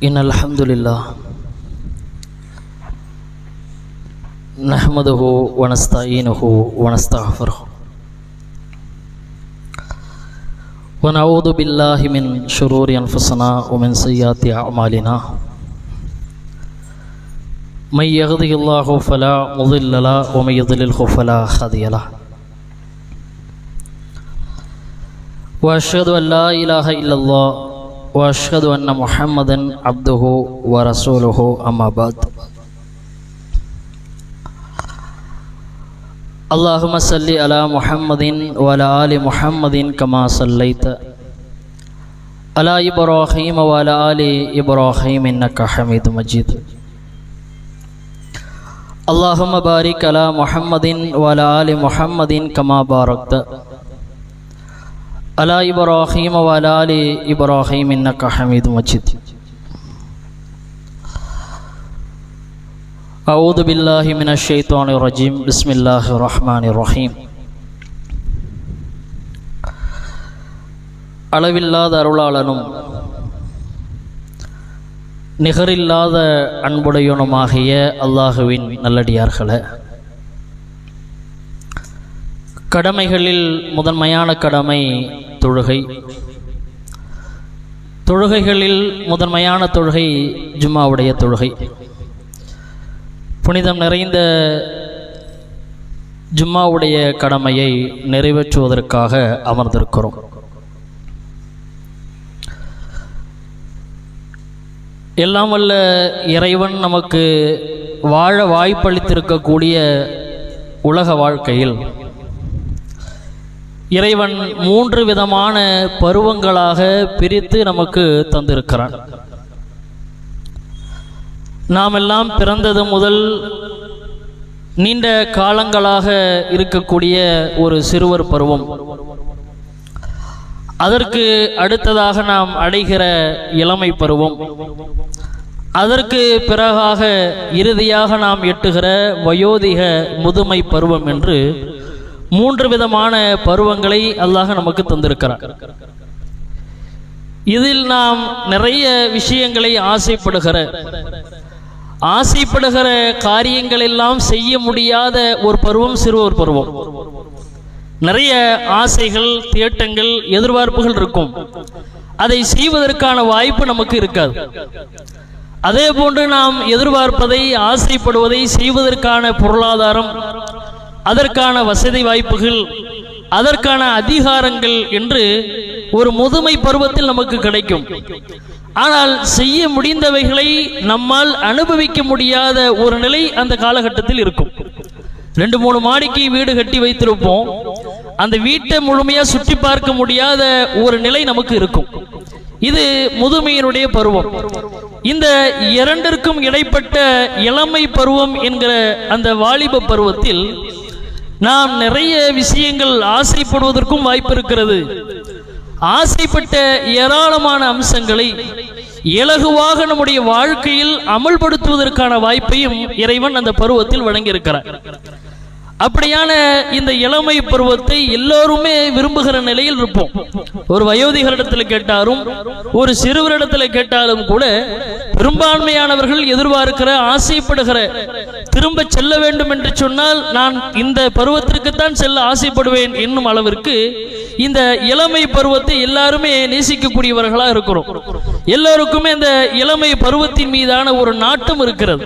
إن الحمد لله نحمده ونستعينه ونستغفره ونعوذ بالله من شرور أنفسنا ومن سيئات أعمالنا من يهده الله فلا مضل له ومن يضلله فلا هادي له وأشهد أن لا إله إلا الله وأشهد أن محمدا عبده ورسوله أما بعد اللهم صل على محمد وعلى آل محمد كما صليت على إبراهيم وعلى آل إبراهيم إنك حميد مجيد اللهم بارك على محمد وعلى آل محمد كما باركت على إبراهيم وعلى آل إبراهيم إنك حميد مجيد أعوذ بالله من الشيطان الرجيم بسم الله الرحمن الرحيم அளவில்லாத அருளாளனும் நிகரில்லாத அன்புடையனுமாகிய அல்லாஹுவின் நல்லடியார்களே, கடமைகளில் முதன்மையான கடமை தொழுகை. தொழுகைகளில் முதன்மையான தொழுகை ஜும்மாவுடைய தொழுகை. புனிதம் நிறைந்த ஜும்மாவுடைய கடமையை நிறைவேற்றுவதற்காக அமர்ந்திருக்கிறோம். எல்லாம் வல்ல இறைவன் நமக்கு வாழ வாய்ப்பளித்திருக்கக்கூடிய உலக வாழ்க்கையில் இறைவன் 3 விதமான பருவங்களாக பிரித்து நமக்கு தந்திருக்கிறான். நாம் எல்லாம் பிறந்தது முதல் நீண்ட காலங்களாக இருக்கக்கூடிய ஒரு சிறுவர் பருவம், அதற்கு அடுத்ததாக நாம் அடைகிற இளமை பருவம், அதற்கு பிறகாக இறுதியாக நாம் எட்டுகிற வயோதிக முதுமை பருவம் என்று 3 விதமான பருவங்களை அல்லாஹ் நமக்கு தந்திருக்கிறார். இதில் நாம் நிறைய விஷயங்களை ஆசைப்படுகிற காரியங்கள் எல்லாம் செய்ய முடியாத ஒரு பருவம் சிறுவர் பருவம். நிறைய ஆசைகள், தியட்டங்கள், எதிர்பார்ப்புகள் இருக்கும். அதை செய்வதற்கான வாய்ப்பு நமக்கு இருக்காது. அதே போன்று நாம் எதிர்பார்ப்பதை, ஆசைப்படுவதை செய்வதற்கான பொருளாதாரம், அதற்கான வசதி வாய்ப்புகள், அதற்கான அதிகாரங்கள் என்று ஒரு முதுமை பருவத்தில் நமக்கு கிடைக்கும். ஆனால் செய்ய முடிந்தவைகளை நம்மால் அனுபவிக்க முடியாத ஒரு நிலை அந்த காலகட்டத்தில் இருக்கும். 2-3 மாடிக்கு வீடு கட்டி வைத்திருப்போம். அந்த வீட்டை முழுமையா சுற்றி பார்க்க முடியாத ஒரு நிலை நமக்கு இருக்கும். இது முதுமையினுடைய பருவம். இந்த இரண்டிற்கும் இடைப்பட்ட இளமை பருவம் என்கிற அந்த வாலிப பருவத்தில் நாம் நிறைய விஷயங்கள் ஆசைப்படுவதற்கும் வாய்ப்பு இருக்கிறது. ஆசைப்பட்ட ஏராளமான அம்சங்களை இலகுவாக நம்முடைய வாழ்க்கையில் அமல்படுத்துவதற்கான வாய்ப்பையும் இறைவன் அந்த பருவத்தில் வழங்கியிருக்கிறார். அப்படியான இந்த இளமை பருவத்தை எல்லோருமே விரும்புகிற நிலையில் இருப்போம். ஒரு வயோதிகரிடத்தில் கேட்டாலும், ஒரு சிறுவரிடத்தில் கேட்டாலும் கூட பெரும்பான்மையானவர்கள் எதிர்பார்க்கிற, ஆசைப்படுகிற, திரும்ப செல்ல வேண்டும் என்று சொன்னால் நான் இந்த பருவத்திற்குத்தான் செல்ல ஆசைப்படுவேன் என்னும் அளவிற்கு இந்த இளமை பருவத்தை எல்லாருமே நேசிக்கக்கூடியவர்களாக இருக்கிறோம். எல்லோருக்குமே இந்த இளமை பருவத்தின் மீதான ஒரு நாட்டம் இருக்கிறது.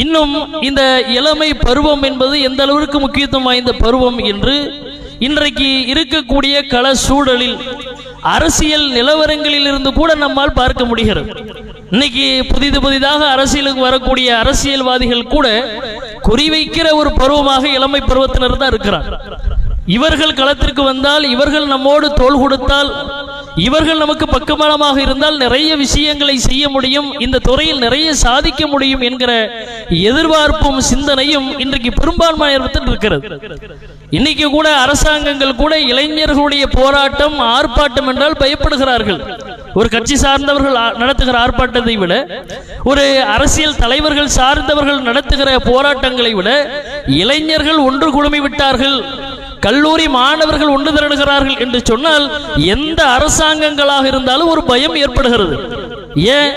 இன்னும் இந்த இளமை பருவம் என்பது எந்த அளவிற்கு முக்கியத்துவம் வாய்ந்த பருவம் என்று இன்றைக்கு இருக்கக்கூடிய கள சூழலில், அரசியல் நிலவரங்களில் இருந்து கூட நம்மால் பார்க்க முடிகிறது. இன்னைக்கு புதிதாக அரசியலுக்கு வரக்கூடிய அரசியல்வாதிகள் கூட குறிவைக்கிற ஒரு பருவமாக இளமை பருவத்தினர் தான் இருக்கிறார். இவர்கள் களத்திற்கு வந்தால், இவர்கள் நம்மோடு தோள் கொடுத்தால், இவர்கள் நமக்கு பக்கபலமாக இருந்தால் நிறைய விஷயங்களை செய்ய முடியும், இந்த துறையில் நிறைய சாதிக்க முடியும் என்கிற எதிர்பார்ப்பும் சிந்தனையும் இன்றைக்கு பெரும்பான்மையினத்தில் இருக்கிறது. இன்னைக்கு கூட அரசாங்கங்கள் கூட இளைஞர்களுடைய போராட்டம், ஆர்ப்பாட்டம் என்றால் பயப்படுகிறார்கள். ஒரு கட்சி சார்ந்தவர்கள் நடத்துகிற ஆர்ப்பாட்டத்தை விட, ஒரு அரசியல் தலைவர்கள் சார்ந்தவர்கள் நடத்துகிற போராட்டங்களை விட இளைஞர்கள் ஒன்று குழுமி விட்டார்கள், கல்லூரி மாணவர்கள் ஒன்று திரளுகிறார்கள் என்று சொன்னால் எந்த அரசாங்கங்களாக இருந்தாலும் ஒரு பயம் ஏற்படுகிறது. ஏன்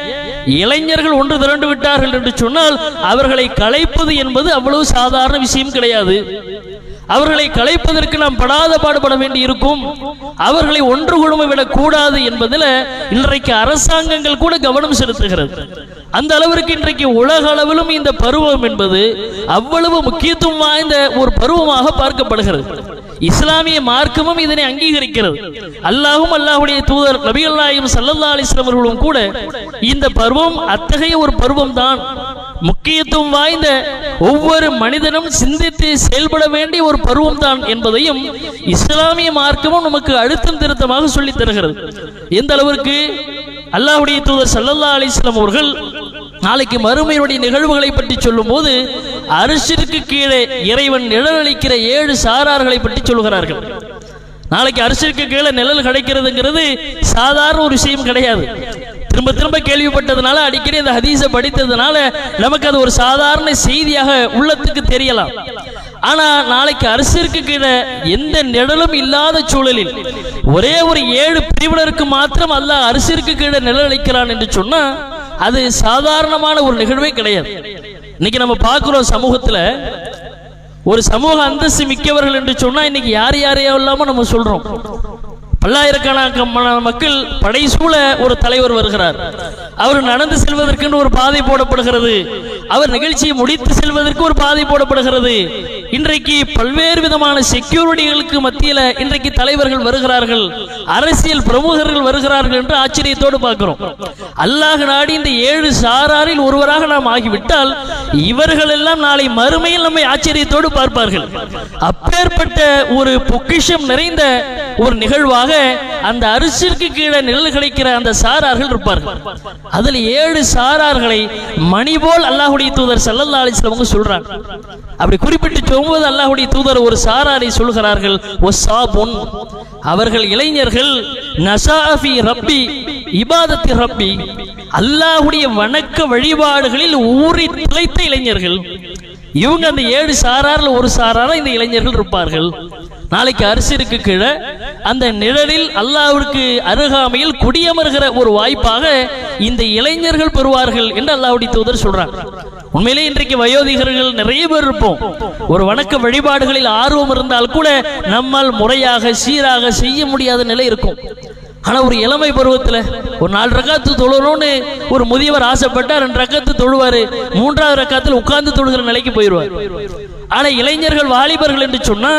இளைஞர்கள் ஒன்று திரண்டு விட்டார்கள் என்று சொன்னால் அவர்களை கலைப்பது என்பது அவ்வளவு சாதாரண விஷயம் கிடையாது. அவர்களை கலைப்பதற்கு நாம் படாத பாடுபட வேண்டி இருக்கும். அவர்களை ஒன்று குழும விடக்கூடாது என்பதில் இன்றைக்கு அரசாங்கங்கள் கூட கவனம் செலுத்துகிறது. அந்த அளவிற்கு இன்றைக்கு உலக அளவிலும் இந்த பருவம் என்பது அவ்வளவு முக்கியத்துவம் வாய்ந்த ஒரு பருவமாக பார்க்கப்படுகிறது. இஸ்லாமிய மார்க்கமும் இதனை அங்கீகரிக்கிறது. அல்லாஹும் அல்லாஹுடைய தூதர் நபிகள் நாயகம் ஸல்லல்லாஹு அலைஹி வஸல்லம் அவர்களும் கூட இந்த பருவம் அத்தகைய ஒரு பருவம் தான், முக்கியத்துவம் வாய்ந்த ஒவ்வொரு மனிதனும் சிந்தித்து செயல்பட வேண்டிய ஒரு பருவம் தான் என்பதையும் இஸ்லாமிய மார்க்கமும் நமக்கு அழுத்தம் திருத்தமாக சொல்லித் தருகிறது. எந்த அளவிற்கு அல்லாஹ்வுடைய தூதர் ஸல்லல்லாஹு அலைஹி வஸல்லம் அவர்கள் நாளைக்கு மறுமையுடைய நிகழ்வுகளை பற்றி சொல்லும் போது அரிசிற்கு கீழே இறைவன் நிழலளிக்கிற 7 சாரார்களை பற்றி சொல்கிறார்கள். நாளைக்கு அரிசிற்கு கீழே நிழல் கிடைக்கிறதுங்கிறது சாதாரண ஒரு விஷயம் கிடையாது. திரும்ப திரும்ப கேள்விப்பட்டதுனால, அடிக்கடி இந்த ஹதீஸை படித்ததுனால நமக்கு அது ஒரு சாதாரண செய்தியாக உள்ளத்துக்கு தெரியலாம். ஆனா நாளைக்கு அரிசிற்கு கீழே எந்த நிழலும் இல்லாத சூழலில் ஒரே ஒரு 7 பிரிவினருக்கு மாத்திரம் அல்லாஹ் அரிசிற்கு கீழே நிழல் அளிக்கிறான் என்று சொன்னா அது சாதாரணமான ஒரு நிகழ்வே கிடையாது. இன்னைக்கு நம்ம பார்க்கிறோம், சமூகத்துல ஒரு சமூக அந்தஸ்து மிக்கவர்கள் என்று சொன்னா இன்னைக்கு யாரையோ இல்லாம நம்ம சொல்றோம். பல்லாயிரக்கணக்கான மக்கள் படைசூழ ஒரு தலைவர் வருகிறார். அவர் நடந்து செல்வதற்கு ஒரு பாதை போடப்படுகிறது. அவர் நிகழ்ச்சியை முடித்து செல்வதற்கு ஒரு பாதை போடப்படுகிறது. இன்றைக்கு பல்வேறு விதமான செக்யூரிட்டிகளுக்கு மத்தியில் இன்றைக்கு தலைவர்கள் வருகிறார்கள், அரசியல் பிரமுகர்கள் வருகிறார்கள் என்று ஆச்சரியத்தோடு பார்க்கிறோம். அல்லாஹ் நாடி இந்த 7 சாராரில் ஒருவராக நாம் ஆகிவிட்டால் இவர்கள் எல்லாம் நாளை மறுமையில் நம்மை ஆச்சரியத்தோடு பார்ப்பார்கள். அப்பேற்பட்ட ஒரு பொக்கிஷம் நிறைந்த ஒரு நிகழ்வாக அந்த அரிசிற்கு கீழே நிழல் கிடைக்கிற அந்த சாரார்கள் இருப்பார்கள். அதில் 7 சாரார்களை மணி போல் அல்லாஹ்வுடைய தூதர் ஸல்லல்லாஹு அலைஹி வஸல்லம் சொல்றாங்க. அப்படி குறிப்பிட்டு சொல்லும்போது அல்லாஹ்வுடைய தூதர் ஒரு சாராரை சொல்கிறார்கள், வஸாபுன், அவர்கள் இளைஞர்கள், நஸாஃபி ரப்பி இபாதத்தி ரப்பி, அல்லாஹ்வுடைய வணக்க வழிபாடுகளில் ஊறி திளைத்த இளைஞர்கள். இவங்க அந்த 7 சாராரில் ஒரு சாராரா இந்த இளைஞர்கள் இருப்பார்கள். நாளைக்கு அரிசிற்கு கீழே அந்த நிழலில் அல்லாஹ்வுக்கு அருகாமையில் குடியமர்கிற ஒரு வாய்ப்பாக இந்த இளைஞர்கள் பெறுவார்கள் என்று அல்லாஹ்வுடைய தூதர் சொல்றாங்க. உண்மையிலே இன்றைக்கு வயோதிகர்கள் நிறைய பேர் இருப்போம். ஒரு வணக்க வழிபாடுகளில் ஆர்வம் இருந்தால் கூட நம்மால் முறையாக சீராக செய்ய முடியாத நிலை இருக்கும். ஆனா ஒரு இளமை பருவத்தில் ஒரு 4 ரக்காத்து தொழணும்னு ஒரு முதியவர் ஆசைப்பட்டா 2 ரக்காத்து தொழுவாரு, 3வது ரக்காத்தில் உட்கார்ந்து தொழுகிற நிலைக்கு போயிடுவார். ஆனா இளைஞர்கள் வாலிபர்கள் என்று சொன்னா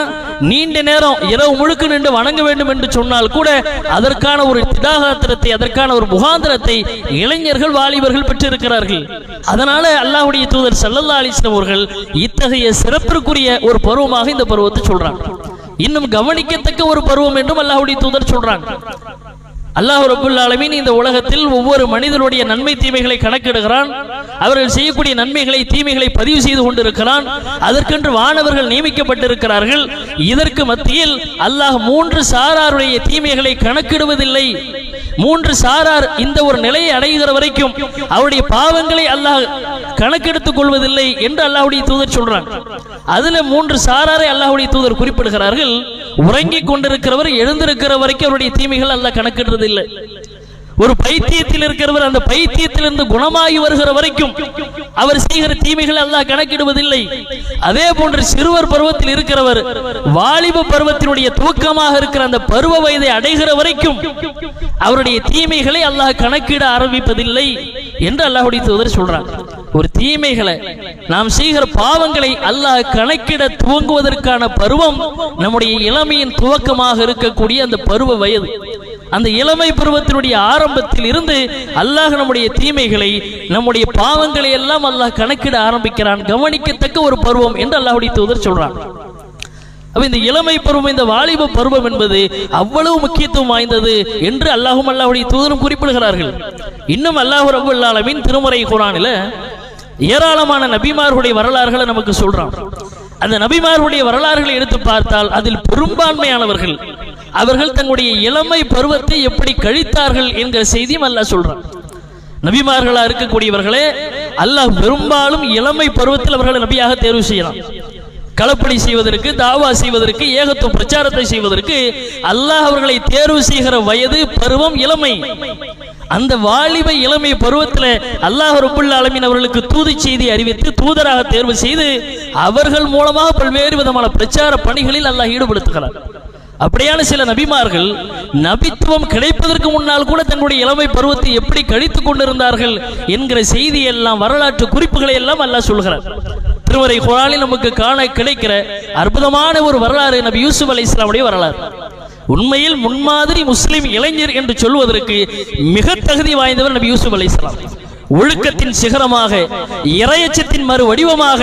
நீண்ட நேரம் இரவு முழுக்க நின்று வணங்க வேண்டும் என்று சொன்னால் கூட அதற்கான ஒரு திடாகாத்திரத்தை, அதற்கான ஒரு முகாந்திரத்தை இளைஞர்கள் வாலிபர்கள் பெற்றிருக்கிறார்கள். அதனால அல்லாஹ்வுடைய தூதர் ஸல்லல்லாஹு அலைஹி வஸல்லம் அவர்கள் இத்தகைய சிறப்பிற்குரிய ஒரு பருவமாக இந்த பருவத்தை சொல்றாங்க. இன்னும் கவனிக்கத்தக்க ஒரு பருவம் என்றும் அல்லாஹ்வுடைய தூதர் சொல்றாங்க. அல்லாஹ் ரப்பல் ஆலமீன் இந்த உலகத்தில் ஒவ்வொரு மனிதனுடைய நன்மை தீமைகளை கணக்கிடுகிறான். அவர்கள் செய்யக்கூடிய நன்மைகளை தீமைகளை பதிவு செய்து கொண்டிருக்கிறான். அதற்கென்று வானவர்கள் நியமிக்கப்பட்டிருக்கிறார்கள். இதற்கு மத்தியில் அல்லாஹ் 3 சாராருடைய தீமைகளை கணக்கிடுவதில்லை. 3 சாரார் இந்த ஒரு நிலையை அடைகிற வரைக்கும் அவருடைய பாவங்களை அல்லாஹ் கணக்கெடுத்துக் கொள்வதில்லை என்று அல்லாஹ்வுடைய தூதர் சொல்றாங்க. அதுல 3 சாராரை அல்லாஹ்வுடைய தூதர் குறிப்பிடுகிறார்கள். உறங்கிக் கொண்டிருக்கிறவர் எழுந்திருக்கிற வரைக்கும் அவருடைய தீமைகள் அல்லாஹ் கணக்கிடுறது இல்லை. ஒரு பைத்தியத்தில் இருக்கிறவர் அந்த பைத்தியத்திலிருந்து குணமாகி வருகிற வரைக்கும் அவர் செய்கிற தீமைகள் அல்லாஹ் கணக்கிடுவதில்லை. அதே போன்று சிறுவர் பருவத்தில் இருக்கிறவர் வாலிப பருவத்தினுடைய துவக்கமாக இருக்கிற அந்த பருவ வயதை அடைகிற வரைக்கும் அவருடைய தீமைகளை அல்லாஹ் கணக்கிட ஆரம்பிப்பதில்லை என்று அல்லாஹ்வுடைய தூதர் சொல்றாங்க. ஒரு தீமைகளை நாம் செய்கிற பாவங்களை அல்லாஹ் கணக்கிட துவங்குவதற்கான பருவம் நம்முடைய இளமையின் துவக்கமாக இருக்கக்கூடிய அந்த பருவ வயது. அந்த இளமை பருவத்தினுடைய ஆரம்பத்தில் இருந்து அல்லாஹ் நம்முடைய தீமைகளை, நம்முடைய பாவங்களை எல்லாம் அல்லாஹ் கணக்கிட ஆரம்பிக்கிறான். கவனிக்கத்தக்க ஒரு பருவம் என்று அல்லாஹ்வுடைய தூதர் சொல்றான். அப்ப இந்த இளமை பருவம், இந்த வாலிப பருவம் என்பது அவ்வளவு முக்கியத்துவம் வாய்ந்தது என்று அல்லாஹும் அல்லாஹ்வுடைய தூதரும் குறிப்பிடுகிறார்கள். இன்னும் அல்லாஹ் ரப்பல் ஆலமீன் திருமறை குர்ஆனில் ஏராளமான நபிமார்களுடைய வரலாறுகளை நமக்கு சொல்றான். அந்த நபிமார்களுடைய வரலாறுகளை எடுத்து பார்த்தால் அதில் பெரும்பான்மையானவர்கள் அவர்கள் தங்களுடைய இளமை பருவத்தை எப்படி கழித்தார்கள் என்கிற செய்தியும் அல்லாஹ் சொல்றான். நபிமார்களா இருக்கக்கூடியவர்களே அல்லாஹ் பெரும்பாலும் இளமை பருவத்தில் அவர்களை நபியாக தேர்வு செய்யலாம். களப்பணி செய்வதற்கு, தாவா செய்வதற்கு, ஏகத்துவ பிரச்சாரத்தை செய்வதற்கு அல்லாஹ் அவர்களை தேர்வு செய்கிற வயது பருவம் இளமை. அந்த வாலிப இளமை பருவத்தில் அல்லாஹ் ரப்புல் ஆலமீன் அவர்களுக்கு தூது செய்தி அறிவித்து தூதராக தேர்வு செய்து அவர்கள் மூலமாக பல்வேறு விதமான பிரச்சார பணிகளில் அல்லாஹ் ஈடுபடுத்துகிறார். அப்படியான சில நபிமார்கள் நபித்துவம் கிடைப்பதற்கு முன்னால் கூட தன்னுடைய இளமை பருவத்தை எப்படி கழித்துக் கொண்டிருந்தார்கள் என்கிற செய்தி எல்லாம் வரலாற்று குறிப்புகளை எல்லாம் அல்லாஹ் சொல்கிறார். திருமறை குர்ஆனில் நமக்கு காண கிடைக்கிற அற்புதமான ஒரு வரலாறு நபி யூசுப் அலைஹிஸ்ஸலாமுடைய வரலாறு. உண்மையில் முன்மாதிரி முஸ்லிம் இளைஞர் என்று சொல்வதற்கு மிக தகுதி வாய்ந்தவர் நபி யூசுப் அலைஹிஸ்ஸலாம். ஒழுக்கத்தின் சிகரமாக, இறையச்சத்தின் மறு வடிவமாக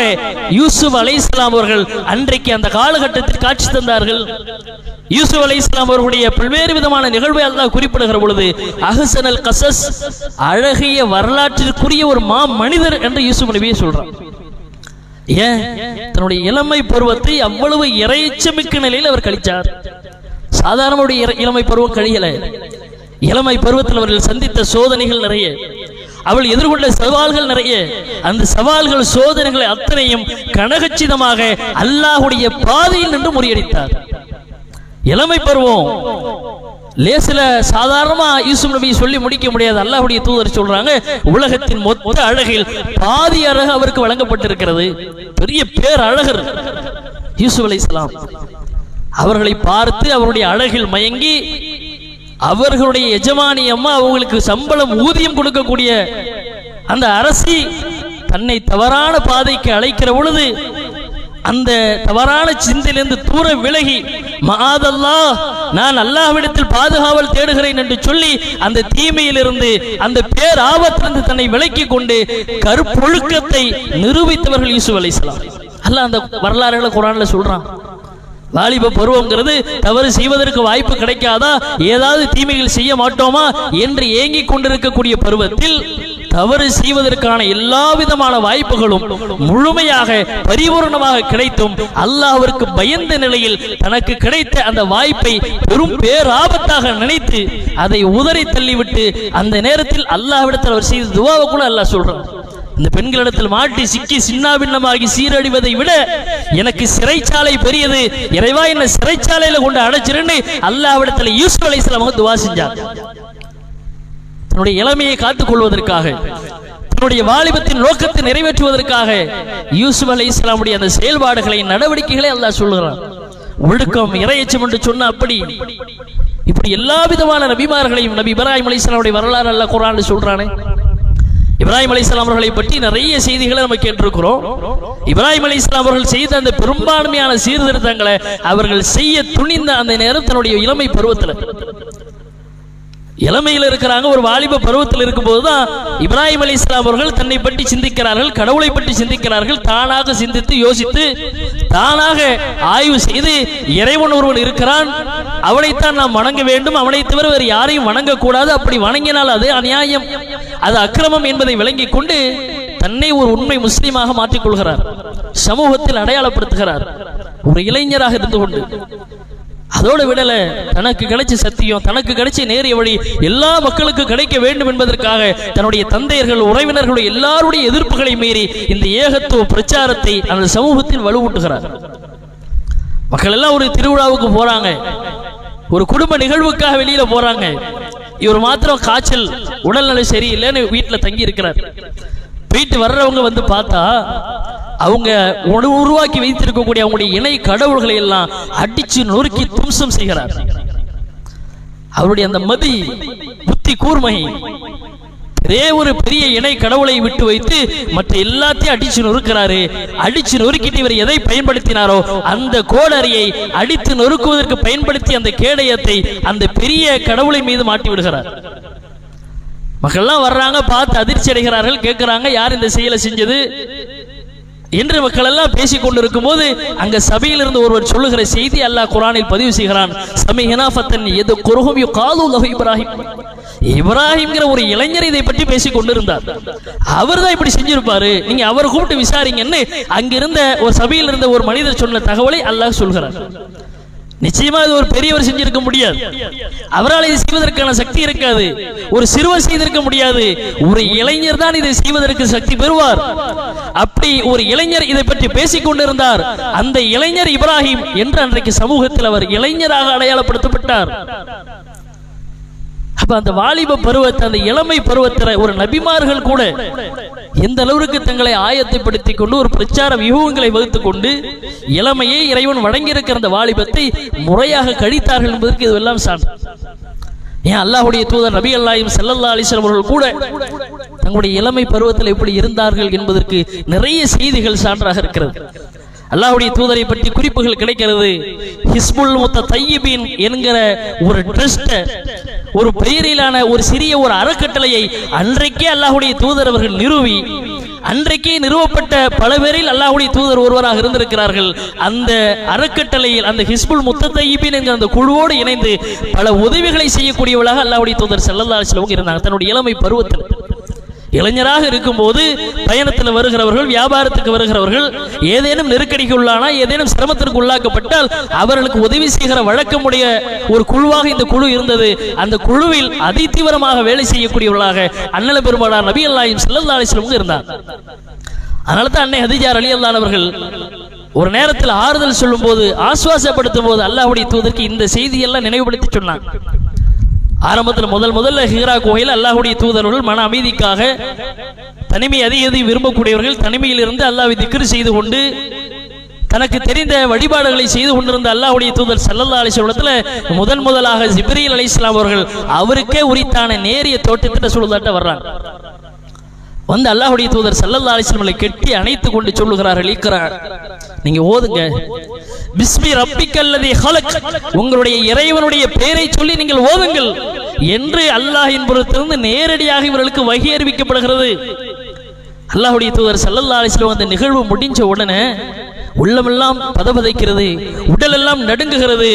யூசுப் அலைஹிஸ்ஸலாம் அவர்கள் அன்றைக்கு அந்த காலகட்டத்தில் காட்சி தந்தார்கள். யூசுப் அலைஹிஸ்ஸலாம் அவர்களுடைய பல்வேறு விதமான நிகழ்வை அல்லாஹ் குறிப்பிடுகிற பொழுது அஹ்ஸனல் கஸஸ், அழகிய வரலாற்றிற்குரிய ஒரு மா மனிதர் என்று யூசுப் நபியை சொல்றார். ஏன்? தன்னுடைய இளமை பருவத்தை அவ்வளவு இறையச்சமிக்க நிலையில் அவர் கழிச்சார். சாதாரண இளமை பருவம் கழியல. இளமை பருவத்தில் அவர்கள் சந்தித்த சோதனைகள் நிறைய, அவள் எதிர்கொண்ட சவால்கள் நிறைய. அந்த சவால்கள் சோதனைகளை அத்தனையும் கனகச்சிதமாக அல்லாஹ்வுடைய பாதையில் நின்று முறியடித்தார். இளமை பருவம் லேசில சாதாரணமா யூசுப் நபி சொல்லி முடிக்க முடியாது. அல்லாஹ்வுடைய தூதர் சொல்றாங்க, உலகத்தின் மொத்த அழகில் பாதி அழகு அவருக்கு வழங்கப்பட்டிருக்கிறது. பெரிய பேரழகர் யூசுப் அலைஹிஸ்ஸலாம். அவர்களை பார்த்து அவருடைய அழகில் மயங்கி அவர்களுடைய எஜமானி அம்மா அவங்களுக்கு சம்பளம் ஊதியம் கொடுக்கக்கூடிய அந்த அரசி தன்னை தவறான பாதைக்கு அழைக்கிற பொழுது அந்த தவறான சிந்தையிலிருந்து தூர விலகி மஆதல்லாஹ், நான் அல்லாஹ்விடத்தில் பாதுகாவல் தேடுகிறேன் என்று சொல்லி அந்த தீமையிலிருந்து அந்த பேர் ஆபத்திலிருந்து தன்னை விலக்கி கொண்டு கருப்பொழுக்கத்தை நிரூபித்தவர்கள் யூசுப் அலைஹிஸ்ஸலாம். அல்லாஹ் அந்த வரலாறுகளை குர்ஆன்ல சொல்றான். வாலிப பருவங்கிறது தவறு செய்வதற்கு வாய்ப்பு கிடைக்காதா, ஏதாவது தீமைகள் செய்ய மாட்டோமா என்று ஏங்கிக் கொண்டிருக்கக்கூடிய பருவத்தில் தவறு செய்வதற்கான எல்லா விதமான வாய்ப்புகளும் முழுமையாக பரிபூர்ணமாக கிடைத்தும் அல்லாஹ்விற்கு பயந்த நிலையில் தனக்கு கிடைத்த அந்த வாய்ப்பை பெரும் பேராபத்தாக நினைத்து அதை உதறி தள்ளிவிட்டு அந்த நேரத்தில் அல்லாஹ்விடத்தில் அவர் செய்த துஆவை கூட அல்லாஹ் சொல்றான். இந்த பெண்களிடத்தில் மாட்டி சிக்கி சின்னாபின்னமாகி சீரழிவதை விட எனக்கு சிறைச்சாலை பெரியது, இறைவா என்ன சிறைச்சாலையில கொண்டு அடைச்சிருன்னு அல்லாஹ்விடத்தில் யூசுப் அலைஹிஸ்ஸலாம் துஆ செஞ்சார். தன்னுடைய இளமையை காத்துக் கொள்வதற்காக, தன்னுடைய வாலிபத்தின் நோக்கத்தை நிறைவேற்றுவதற்காக யூசுப் அலைஹிஸ்ஸலாமுடைய அந்த செயல்பாடுகளை, நடவடிக்கைகளை அல்லாஹ் சொல்லுகிறான். ஒழுக்கம், இறையச்சம் என்று சொன்ன அப்படி இப்படி எல்லா விதமான நபிமார்களையும், நபி இப்ராஹிம் அலைஹிஸ்ஸலாமுடைய வரலாறு அல்லாஹ் குர்ஆனில் சொல்றானே. இப்ராஹிம் அலைஹிஸ்ஸலாம் அவர்களை பற்றி நிறைய செய்திகளை நம்ம கேட்டிருக்கிறோம். இப்ராஹிம் அலைஹிஸ்ஸலாம் அவர்கள் செய்த அந்த பெரும்பான்மையான சீர்திருத்தங்களை அவர்கள் செய்ய துணிந்த அந்த நேரம் தன்னுடைய இளமை பருவத்தில், இளமையில் இருக்கிறாங்க. ஒரு வாலிப பருவத்தில் இருக்கும் போதுதான் இப்ராஹிம் அலைஹிஸ்ஸலாம் அவர்கள் தன்னை பற்றி சிந்திக்கிறார்கள், கடவுளை பற்றி சிந்திக்கிறார்கள். தானாக சிந்தித்து யோசித்து தானாக ஆய்வு செய்து இறைவன் ஒருவன் இருக்கிறான், அவனைத்தான் நாம் வணங்க வேண்டும், அவனை தவிர வேறு யாரையும் வணங்கக்கூடாது, அப்படி வணங்கினால் அது அநியாயம், அது அக்கிரமம் என்பதை விளங்கிக் கொண்டு தன்னை ஒரு உண்மை முஸ்லீமாக மாற்றிக்கொள்கிறார், சமூகத்தில் அடையாளப்படுத்துகிறார். ஒரு இளைஞராக இருந்து கொண்டு அதோடு விடல, தனக்கு கிடைச்ச சத்தியம், தனக்கு கிடைச்ச நேரிய வழி எல்லா மக்களுக்கு கிடைக்க வேண்டும் என்பதற்காக தன்னுடைய தந்தையர்கள், உறவினர்களுடைய எல்லாருடைய எதிர்ப்புகளை மீறி இந்த ஏகத்துவ பிரச்சாரத்தை அந்த சமூகத்தில் வலுவூட்டுகிறார். மக்கள் எல்லாம் ஒரு திருவிழாவுக்கு போறாங்க, ஒரு குடும்ப நிகழ்வுக்காக வெளியில போறாங்க. இவர் மாத்திரம் காய்ச்சல், உடல்நிலை சரியில்லைன்னு வீட்டில் தங்கி இருக்கிறார். போயிட்டு வர்றவங்க வந்து பார்த்தா அவங்க உருவாக்கி வைத்திருக்கக்கூடிய அவங்களுடைய இணை கடவுள்களை எல்லாம் அடிச்சு நொறுக்கி தும்சம் செய்கிறார். அவருடைய அந்த மதி, புத்தி கூர்மை, ஒரே ஒரு பெரிய இணை கடவுளை விட்டு வைத்து மற்ற எல்லாத்தையும் அடிச்சு நொறுக்கிறாரு. அடிச்சு நொறுக்கிட்டு இவர் எதை பயன்படுத்தினாரோ அந்த கோடரியை அடித்து நொறுக்குவதற்கு பயன்படுத்தி அந்த கேடயத்தை அந்த பெரிய கடவுளை மீது மாட்டி விடுகிறார். மக்கள்லாம் வர்றாங்க, பார்த்து அதிர்ச்சி அடைகிறார்கள், கேட்கிறாங்க யார் இந்த செயலை செஞ்சது என்று மக்கள் எல்லாம் பேசிக் கொண்டிருக்கும் போது அங்க சபையில் இருந்து ஒருவர் சொல்லுகிற செய்தி அல்லாஹ் குர்ஆனில் பதிவு செய்கிறான். சமிஹனா ஃபத்தன் யதுகுருஹும் யகாலு லஹு இப்ராஹிம். இப்ராஹிம்ங்கிற ஒரு இளைஞர் இதை பற்றி பேசிக் கொண்டிருந்தார். அவர் தான் இப்படி செஞ்சிருப்பாரு, நீங்க அவரை கூப்பிட்டு விசாரிங்கன்னு அங்கிருந்த ஒரு சபையில் இருந்த ஒரு மனிதர் சொன்ன தகவலை அல்லாஹ் சொல்கிறார். நிச்சயமா இது ஒரு பெரியவர் செஞ்சிருக்க முடியாது, அவரால் இதை செய்வதற்கான சக்தி இருக்காது, ஒரு சிறுவர் செய்திருக்க முடியாது, ஒரு இளைஞர் தான் இதை செய்வதற்கு சக்தி பெறுவார். அப்படி ஒரு இளைஞர் இதை பற்றி பேசிக் கொண்டிருந்தார். அந்த இளைஞர் இப்ராஹிம் என்று அன்றைக்கு சமூகத்தில் அவர் இளைஞராக அடையாளப்படுத்தப்பட்டார். அப்ப அந்த வாலிப பருவத்தை, அந்த இளமை பருவத்தில் ஒரு நபிமார்கள் கூட எந்த அளவுக்கு தங்களை ஆயத்தைப்படுத்திக் கொண்டு ஒரு பிரச்சார வியூகங்களை வகுத்துக் கொண்டு இளமையை இறைவன் வழங்கியிருக்கிற அந்த வாலிபத்தை முறையாக கழித்தார்கள் என்பதற்கு இதுவெல்லாம் சான்று. ஏன் அல்லாஹ்வுடைய தூதர் நபி அல்லாஹ்வும் ஸல்லல்லாஹு அலைஹி வஸல்லம் அவர்கள் கூட தங்களுடைய இளமை பருவத்தில் எப்படி இருந்தார்கள் என்பதற்கு நிறைய செய்திகள் சான்றாக இருக்கிறது. அல்லாஹ்வுடைய தூதரை பற்றி குறிப்புகள் கிடைக்கிறது. ஹிஸ்புல் முத்தய்யிபீன் என்கிற ஒரு ட்ரஸ்ட், ஒரு பெயரிலான ஒரு சிறிய ஒரு அறக்கட்டளையை அன்றைக்கே அல்லாஹ்வுடைய தூதர் அவர்கள் நிறுவி, அன்றைக்கே நிறுவப்பட்ட பல பேரில் அல்லாஹ்வுடைய தூதர் ஒருவராக இருந்திருக்கிறார்கள். அந்த அறக்கட்டளையில், அந்த ஹிஸ்புல் முத்தய்யிபீன் என்கிற அந்த குழுவோடு இணைந்து பல உதவிகளை செய்யக்கூடியவர்களாக அல்லாஹ்வுடைய தூதர் ஸல்லல்லாஹு அலைஹி வஸல்லம் இருந்தாங்க. தன்னுடைய இளமை பருவத்தில் இளைஞராக இருக்கும்போது பயணத்தில் வருகிறவர்கள், வியாபாரத்துக்கு வருகிறவர்கள், ஏதேனும் நெருக்கடிக்கு உள்ளானா, ஏதேனும் சிரமத்திற்கு உள்ளாக்கப்பட்டால் அவர்களுக்கு உதவி செய்கிற வழக்கமுடைய ஒரு குழுவாக இந்த குழு இருந்தது. அந்த குழுவில் அதிதீவிரமாக வேலை செய்யக்கூடியவர்களாக அண்ணல பெருமானார் நபி அல்லாஹ்வும் ஸல்லல்லாஹு அலைஹி வஸல்லம் இருந்தார். அதனால தான் அன்னை ஹதீஜா ரலியல்லாஹு அன்ஹா அவர்கள் ஒரு நேரத்தில் ஆறுதல் சொல்லும் போது, ஆசுவாசப்படுத்தும் போது அல்லாஹ்வுடைய தூதருக்கு இந்த செய்தியெல்லாம் நினைவுபடுத்தி சொன்னாங்க. ஆரம்பத்தில் முதல்ல ஹிரா குகையில் அல்லாஹ்வுடைய தூதர்கள் மன அமைதிக்காக, தனிமை அதிக விரும்பக்கூடியவர்கள், தனிமையில் இருந்து அல்லாஹ்வை திக்ர் செய்து கொண்டு தனக்கு தெரிந்த வழிபாடுகளை செய்து கொண்டிருந்த அல்லாஹ்வுடைய தூதர் ஸல்லல்லாஹு அலைஹி வஸல்லம் முதலாக ஜிப்ரீல் அலைஹிஸ்ஸலாம் அவர்கள் அவருக்கே உரித்தான நேரிய தோட்டத்திட்ட சொல்லுதாட்ட வர்றாங்க. வந்து அல்லாஹ்வுடைய தூதர் ஸல்லல்லாஹு அலைஹி வஸல்லம் கெட்டி அணைத்து கொண்டு சொல்லுகிறார்கள், இக்ரா, நீங்க ஓதுங்க, பிஸ்மி ரப்பிக்கல்லதி ஹலக், உங்களுடைய இறைவனுடைய பெயரை சொல்லி நீங்கள் ஓதுங்கள் என்று அல்லாஹ்வின் புறத்திலிருந்து நேரடியாக இவர்களுக்கு வஹி அறிவிக்கப்படுகிறது. அல்லாஹ்வுடைய தூதர் ஸல்லல்லாஹு அலைஹி வஸல்லம் அந்த நிகழ்வு முடிஞ்ச உடனே உள்ளமெல்லாம் பதபதைக்கிறது, உடல் எல்லாம் நடுங்குகிறது,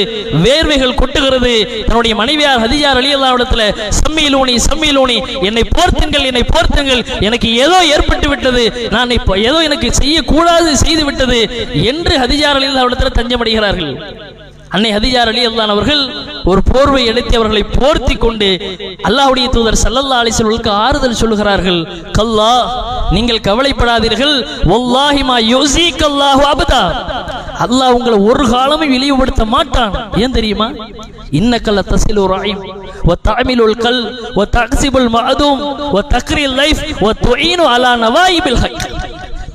வேர்வைகள் கொட்டுகிறது. தன்னுடைய மனைவியார் ஹதீஜா ரலியல்லாஹு அன்ஹா சம்மீலூனி, என்னை போர்த்துங்கள், எனக்கு ஏதோ ஏற்பட்டு விட்டது, நான் ஏதோ எனக்கு செய்யக்கூடாது செய்து விட்டது என்று ஹதீஜா ரலியல்லாஹு அன்ஹா தஞ்சமடைகிறார்கள். அன்னை ஹதீஜா ரலியல்லாஹு அன்ஹா அவர்கள் ஒரு போர்வை எடுத்து அவர்களை போர்த்தி கொண்டு அல்லாஹ்வுடைய தூதர் ஸல்லல்லாஹு அலைஹி வஸல்லம் ஆறுதல் சொல்லுகிறார்கள். கல்லா, நீங்கள் கவலைப்படாதீர்கள், வல்லாஹி மா யுஸீகல்லாஹு அபதா, அல்லாஹ் உங்களை ஒரு காலமும் இழிவுபடுத்த மாட்டான். ஏன் தெரியுமா? இன்னக்கல்ல தஸிலு ரஹீம் வ தஅமிலுல் கல் வ தக்ஸிபுல் மஅதூம் வ தக்ரில் லைஃப் வ துஈனு அலா நவாயிபில் ஹக்,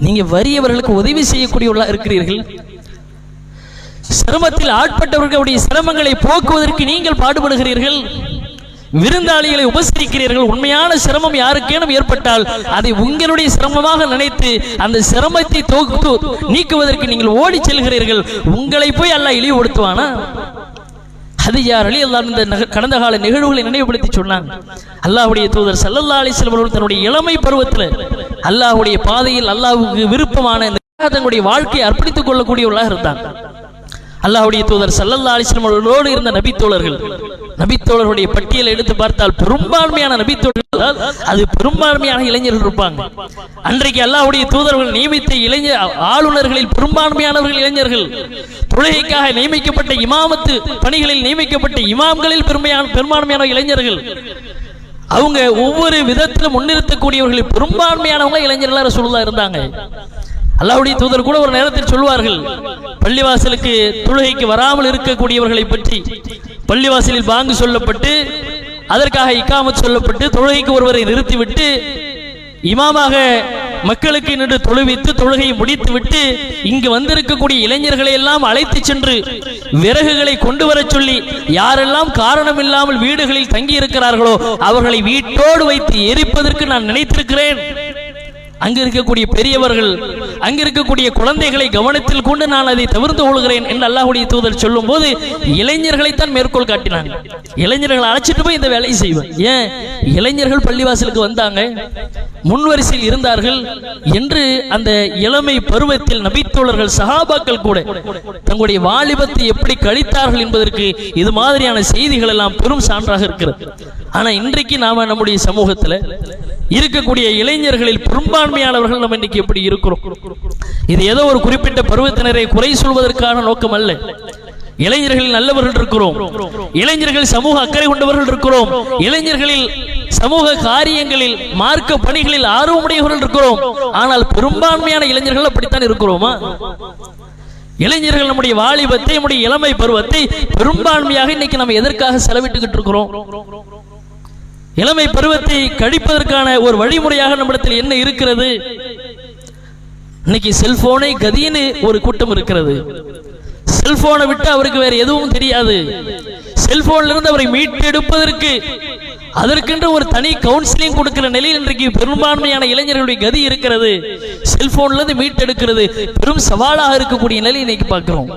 நீங்க வறியவர்களுக்கு உதவி செய்யக்கூடியவர்களாக இருக்கிறீர்கள், சிரமத்தில் ஆட்பட்டவர்களுடைய சிரமங்களை போக்குவதற்கு நீங்கள் பாடுபடுகிறீர்கள், விருந்தாளிகளை உபசரிக்கிறீர்கள். உண்மையான சிரமம் யாருக்கேனும் ஏற்பட்டால் அதை உங்களுடைய சிரமமாக நினைத்து அந்த சிரமத்தை நீக்குவதற்கு நீங்கள் ஓடி செல்கிறீர்கள். உங்களை போய் அல்லாஹ் இழிவுபடுத்துவானா? ஹதீஜா ரலியல்லாஹு அன்ஹா இந்த கடந்த கால நிகழ்வுகளை நினைவுபடுத்தி சொன்னாங்க. அல்லாஹ்வுடைய தூதர் ஸல்லல்லாஹு அலைஹி வஸல்லம் தன்னுடைய இளமை பருவத்தில் அல்லாஹ்வுடைய பாதையில் அல்லாஹ்வுக்கு விருப்பமான தன்னுடைய வாழ்க்கையை அர்ப்பணித்துக் கொள்ளக்கூடியவர்களாக இருந்தாங்க. அல்லாஹ்வுடைய தூதர் ஸல்லல்லாஹு அலைஹி வஸல்லம் அவர்களோடு இருந்த நபித்தோழர்களுடைய பட்டியலை எடுத்து பார்த்தால் பெரும்பான்மையான நபித்தோழர்கள், அது பெரும்பான்மையான இளைஞர்கள் இருப்பாங்க. அன்றைக்கு அல்லாஹ்வுடைய தூதர்கள் நியமித்த ஆளுநர்களில் பெரும்பான்மையானவர்கள் இளைஞர்கள். தொழுகைக்காக நியமிக்கப்பட்ட இமாமத்து பணிகளில் நியமிக்கப்பட்ட இமாம்களில் பெரும்பான்மையான இளைஞர்கள். அவங்க ஒவ்வொரு விதத்திலும் முன்னிறுத்தக்கூடியவர்கள் பெரும்பான்மையானவங்க இளைஞர்களாக ரசூலுல்லாஹ் இருந்தாங்க. அல்லாஹ்வுடைய தூதர் கூட ஒரு நேரத்தில் சொல்வார்கள், பள்ளிவாசலுக்கு தொழுகைக்கு வராமல் இருக்கக்கூடியவர்களை பற்றி, பள்ளிவாசலில் பாங்கு சொல்லப்பட்டு அதற்காக இக்காமத் சொல்லப்பட்டு தொழுகைக்கு ஒருவரை நிறுத்திவிட்டு இமாமாக மக்களுக்கு நின்று தொழுவித்து தொழுகையை முடித்துவிட்டு இங்கு வந்திருக்கக்கூடிய இளைஞர்களை எல்லாம் அழைத்து சென்று விறகுகளை கொண்டு வர சொல்லி யாரெல்லாம் காரணம் இல்லாமல் வீடுகளில் தங்கி இருக்கிறார்களோ அவர்களை வீட்டோடு வைத்து எரிப்பதற்கு நான் நினைத்திருக்கிறேன். அங்கு இருக்கக்கூடிய பெரியவர்கள், அங்கு இருக்கக்கூடிய குழந்தைகளை கவனத்தில் கொண்டு நான் அதை தவிர்த்து கொள்கிறேன் என்று அல்லாஹ்வுடைய தூதர் சொல்லும் போது இளைஞர்களைத்தான் மேற்கோள் காட்டினாங்க. இளைஞர்களை அழைச்சிட்டு போய் இந்த வேலையை செய்வேன். ஏன் இளைஞர்கள் பள்ளிவாசலுக்கு வந்தாங்க, முன்வரிசையில் இருந்தார்கள் என்று அந்த இளமை பருவத்தில் நபித்தோழர்கள் சஹாபாக்கள் கூட தங்களுடைய வாலிபத்தை எப்படி கழித்தார்கள் என்பதற்கு இது மாதிரியான செய்திகள் எல்லாம் பெரும் சான்றாக இருக்கிறது. ஆனா இன்றைக்கு நாம நம்முடைய சமூகத்தில் இருக்கக்கூடிய இளைஞர்களில் பெரும்பான்மையானவர்கள் நம்ம இன்னைக்கு எப்படி இருக்கிறோம்? இது ஏதோ ஒரு குறிப்பிட்ட பருவத்தினரை குறை சொல்வதற்கான நோக்கம் அல்ல. இளைஞர்களில் நல்லவர்கள் இருக்கிறோம், இளைஞர்கள் சமூக அக்கறை கொண்டவர்கள் இருக்கிறோம், இளைஞர்களில் சமூக காரியங்களில் மார்க்க பணிகளில் ஆர்வமுடையவர்கள் இருக்கிறோம். ஆனால் பெரும்பான்மையான இளைஞர்கள் அப்படித்தான் இருக்கிறோமா? இளைஞர்கள் நம்முடைய வாலிபத்தை, நம்முடைய இளமை பருவத்தை பெரும்பான்மையாக இன்னைக்கு நம்ம எதற்காக செலவிட்டுக்கிட்டு இருக்கிறோம்? இளமை பருவத்தை கழிப்பதற்கான ஒரு வழிமுறையாக நம்மிடத்தில் என்ன இருக்கிறது? இன்னைக்கு செல்போனை கதின்னு ஒரு கூட்டம் இருக்கிறது. செல்போனை விட்டு அவருக்கு வேற எதுவும் தெரியாது. செல்போன்ல இருந்து அவரை மீட்டெடுப்பதற்கு அதற்கென்று ஒரு தனி கவுன்சிலிங் கொடுக்கிற நிலையில் இன்றைக்கு பெரும்பான்மையான இளைஞர்களுடைய கதி இருக்கிறது. செல்போன்ல இருந்து மீட்டெடுக்கிறது பெரும் சவாலாக இருக்கக்கூடிய நிலை இன்னைக்கு பார்க்கிறோம்.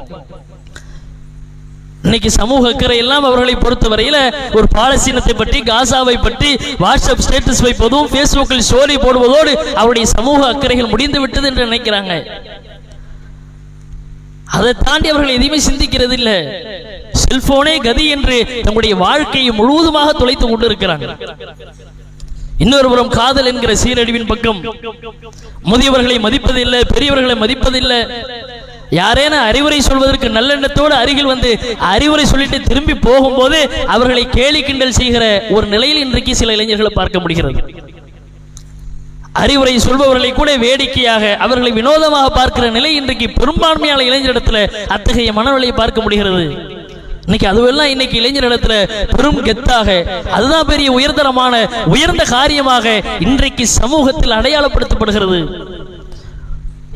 இன்னைக்கு சமூக அக்கறை எல்லாம் அவர்களை பொறுத்தவரையில ஒரு பாலஸ்தீனத்தை பற்றி, காசாவை பற்றி வாட்ஸ்அப் ஸ்டேட்டஸ் வைப்பதும், பேஸ்புக்கில் ஸ்டோரி போடுவதோடு அவருடைய சமூக அக்கறைகள் முடிந்து விட்டது என்று நினைக்கிறாங்க. அதை தாண்டி அவர்கள் எதையுமே சிந்திக்கிறது இல்லை. செல்போனே கதி என்று தங்களுடைய வாழ்க்கையை முழுவதுமாக தொலைத்து கொண்டிருக்கிறாங்க. இன்னொரு புறம் காதல் என்கிற சீரழிவின் பக்கம் முதியவர்களை மதிப்பதில்லை, பெரியவர்களை மதிப்பதில்லை. யாரேனும் அறிவுரை சொல்வதற்கு நல்லெண்ணத்தோடு அருகில் வந்து அறிவுரை சொல்லிட்டு திரும்பி போகும்போது அவர்களை கேலி கிண்டல் செய்கிற ஒரு நிலையில் இன்றைக்கு சில இளைஞர்களை பார்க்க முடிகிறது. அறிவுரை சொல்பவர்களை கூட வேடிக்கையாக, அவர்களை வினோதமாக பார்க்கிற நிலை இன்றைக்கு பெரும்பான்மையான இளைஞரிடத்துல அத்தகைய மனநிலையை பார்க்க முடிகிறது. இன்னைக்கு அதுவெல்லாம் இன்னைக்கு இளைஞரிடத்துல பெரும் கெத்தாக, அதுதான் பெரிய உயர்தரமான உயர்ந்த காரியமாக இன்றைக்கு சமூகத்தில் அடையாளப்படுத்தப்படுகிறது.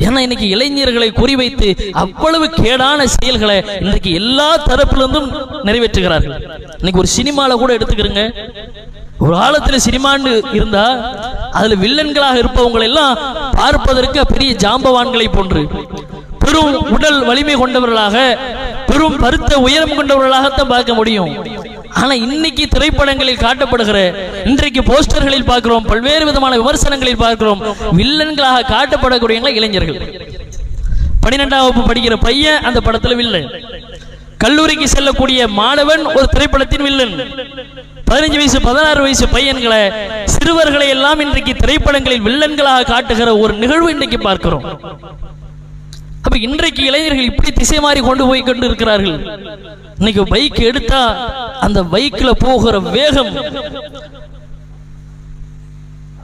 ஏன்னா இன்னைக்கு இளைஞர்களை குறிவைத்து அவ்வளவு கேடான செயல்களை இன்றைக்கு எல்லா தரப்பிலிருந்தும் நிறைவேற்றுகிறார்கள். இன்னைக்கு ஒரு சினிமால கூட எடுத்துக்கிறங்க. ஒரு காலத்துல சினிமான்னு இருந்தா அதுல வில்லன்களாக இருப்பவங்களை எல்லாம் பார்ப்பதற்கு பெரிய ஜாம்பவான்களை போன்று பெரும் உடல் வலிமை கொண்டவர்களாக, பெரும் பருத்த உயரம் கொண்டவர்களாகத்தான் பார்க்க முடியும். ஆனா இன்னைக்கு திரைப்படங்களில் காட்டப்படுகிற, இன்றைக்கு போஸ்டர்களில் பார்க்கிறோம், பல்வேறு விதமான விமர்சனங்களில் பார்க்கிறோம், வில்லன்களாக காட்டப்படக்கூடிய இளைஞர்கள். 12ஆம் வகுப்பு படிக்கிற பையன் அந்த படத்துல வில்லன், கல்லூரிக்கு செல்லக்கூடிய மாணவன் ஒரு திரைப்படத்தின் வில்லன். 15 வயசு 16 வயசு பையன்களை, சிறுவர்களை எல்லாம் இன்றைக்கு திரைப்படங்களில் வில்லன்களாக காட்டுகிற ஒரு நிகழ்வு இன்றைக்கு பார்க்கிறோம். அப்ப இன்றைக்கு இளைஞர்கள் இப்படி திசை மாறி கொண்டு போய் கொண்டு இருக்கிறார்கள். இன்னைக்கு பைக் எடுத்தா அந்த பைக்ல போகிற வேகம்,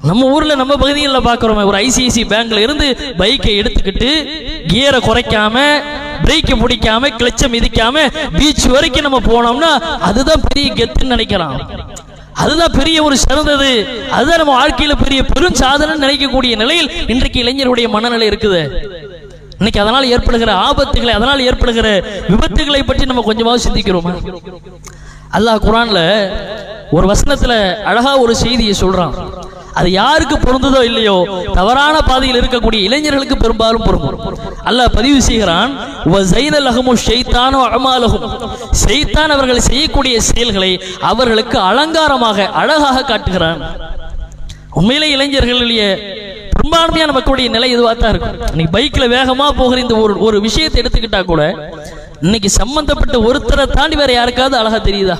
நம்ம ஊர்ல நம்ம பகுதிகளில் பார்க்கிறோம். ஒரு ஐசிஐசி பேங்க்ல இருந்து பைக்கை எடுத்துக்கிட்டு கியரை குறைக்காம, பிரேக்கை பிடிக்காம, கிளச்சை மிதிக்காம பீச் வரைக்கும் நம்ம போனோம்னா அதுதான் பெரிய கெத்துன்னு நினைக்கிறான். அதுதான் பெரிய ஒரு சிறந்தது, அதுதான் நம்ம வாழ்க்கையில பெரிய பெரும் சாதனை நினைக்கக்கூடிய நிலையில் இன்றைக்கு இளைஞருடைய மனநிலை இருக்குது. இன்னைக்கு அதனால் ஏற்படுகிற ஆபத்துகளை, அதனால் ஏற்படுகிற விபத்துகளை பற்றி நம்ம கொஞ்சமாவது சிந்திக்கிறோமா? அல்லாஹ் குர்ஆன்ல ஒரு வசனத்துல அழகா ஒரு செய்தியை சொல்றான். அது யாருக்கு பொருந்ததோ இல்லையோ, தவறான பாதையில் இருக்கக்கூடிய இளைஞர்களுக்கு பெரும்பாலும் பொருந்தும். அல்லாஹ் பதிவு செய்கிறான், ஷைத்தான் அவர்கள் செய்யக்கூடிய செயல்களை அவர்களுக்கு அலங்காரமாக, அழகாக காட்டுகிறான். உண்மையிலே இளைஞர்களுடைய பெரும்பான்மையான மக்களுடைய நிலை இதுவாக தான் இருக்கும். இன்னைக்கு பைக்ல வேகமா போகிற இந்த ஒரு விஷயத்தை எடுத்துக்கிட்டா கூட இன்னைக்கு சம்பந்தப்பட்ட ஒருத்தரை தாண்டி வேற யாருக்காவது அழகா தெரியுதா?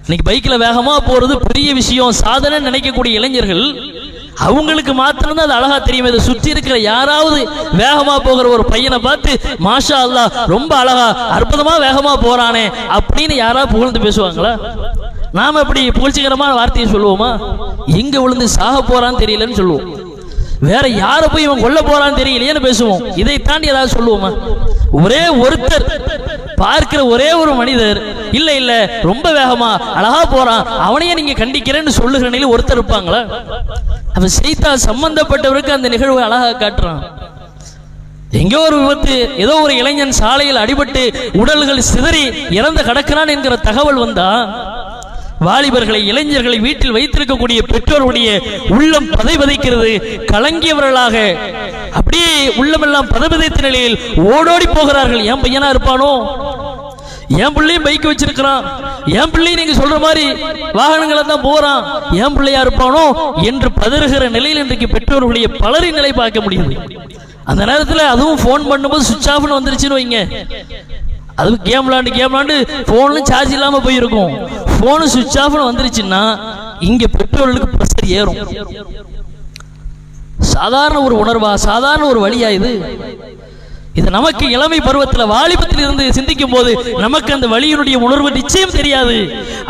இன்னைக்கு பைக்ல வேகமா போறது பெரிய விஷயம், சாதனை நினைக்கக்கூடிய இளைஞர்கள் அவங்களுக்கு மாத்திரம்தான் அது அழகா தெரியும். இதை சுற்றி இருக்கிற யாராவது வேகமா போகிற ஒரு பையனை பார்த்து மாஷா அல்லாஹ் ரொம்ப அழகா அற்புதமா வேகமா போறானே அப்படின்னு யாராவது புகழ்ந்து பேசுவாங்களா? நாம அப்படி புகழ்ச்சிகரமான வார்த்தையை சொல்லுவோமா? எங்க விழுந்து சாக போறான்னு தெரியலன்னு சொல்லுவோம். வேற யார போய் இவன் கொல்ல போறான்னு தெரியலையேன்னு பேசுவோம். இதை தாண்டி ஏதாவது சொல்லுவோமா? ஒரே ஒருத்தர் பார்க்கிற ஒரே ஒரு மனிதர் இல்ல இல்ல ரொம்ப வேகமா அழகா போறான், அவனையே நீங்க கண்டிக்கிறேன்னு சொல்லுகிற நிலையில் ஒருத்தர் இருப்பாங்களா? அப்ப ஷைத்தான் சம்பந்தப்பட்டவருக்கு அந்த நிகழ்வை அழகா காட்டுறான். எங்கோ ஒரு விபத்து, ஏதோ ஒரு இளைஞன் சாலையில் அடிபட்டு உடல்கள் சிதறி இறந்து கிடக்கிறான் என்கிற தகவல் வந்தா வாலிபர்களை, இளைஞர்களை வீட்டில் வைத்திருக்கக்கூடிய பெற்றோருடைய உள்ளம் பதைபதைக்கிறது. கலங்கியவர்களாக அப்படியே உள்ளமெல்லாம் பதைபதைத்த நிலையில் ஓடோடி போகிறார்கள். என் பையனா இருப்பானோ, என் பிள்ளையும் பைக் வச்சிருக்கிறான், என் பிள்ளையும் நீங்க சொல்ற மாதிரி வாகனங்களை தான் போறான், என் பிள்ளையா இருப்பானோ என்று பதறுகிற நிலையில் இன்றைக்கு பெற்றோர்களுடைய பலரின் நிலை பார்க்க முடியுது. அந்த நேரத்தில் அதுவும் போன் பண்ணும்போது சுவிட்ச் ஆஃப்னு வந்துருச்சுன்னு வைங்க, அது கேம் விளாண்டு போன்ல சார்ஜ் இல்லாம போயிருக்கும், போனு சுவிட்ச் ஆஃப்னு வந்துருச்சுன்னா இங்க பெற்றோர்களுக்கு பிரஷர் ஏறும். சாதாரண ஒரு உணர்வா, சாதாரண ஒரு வழியா இது? இது நமக்கு இளமை பருவத்தில் வாலிபத்தில் இருந்து சிந்திக்கும் போது நமக்கு அந்த வழியினுடைய உணர்வு நிச்சயம் தெரியாது.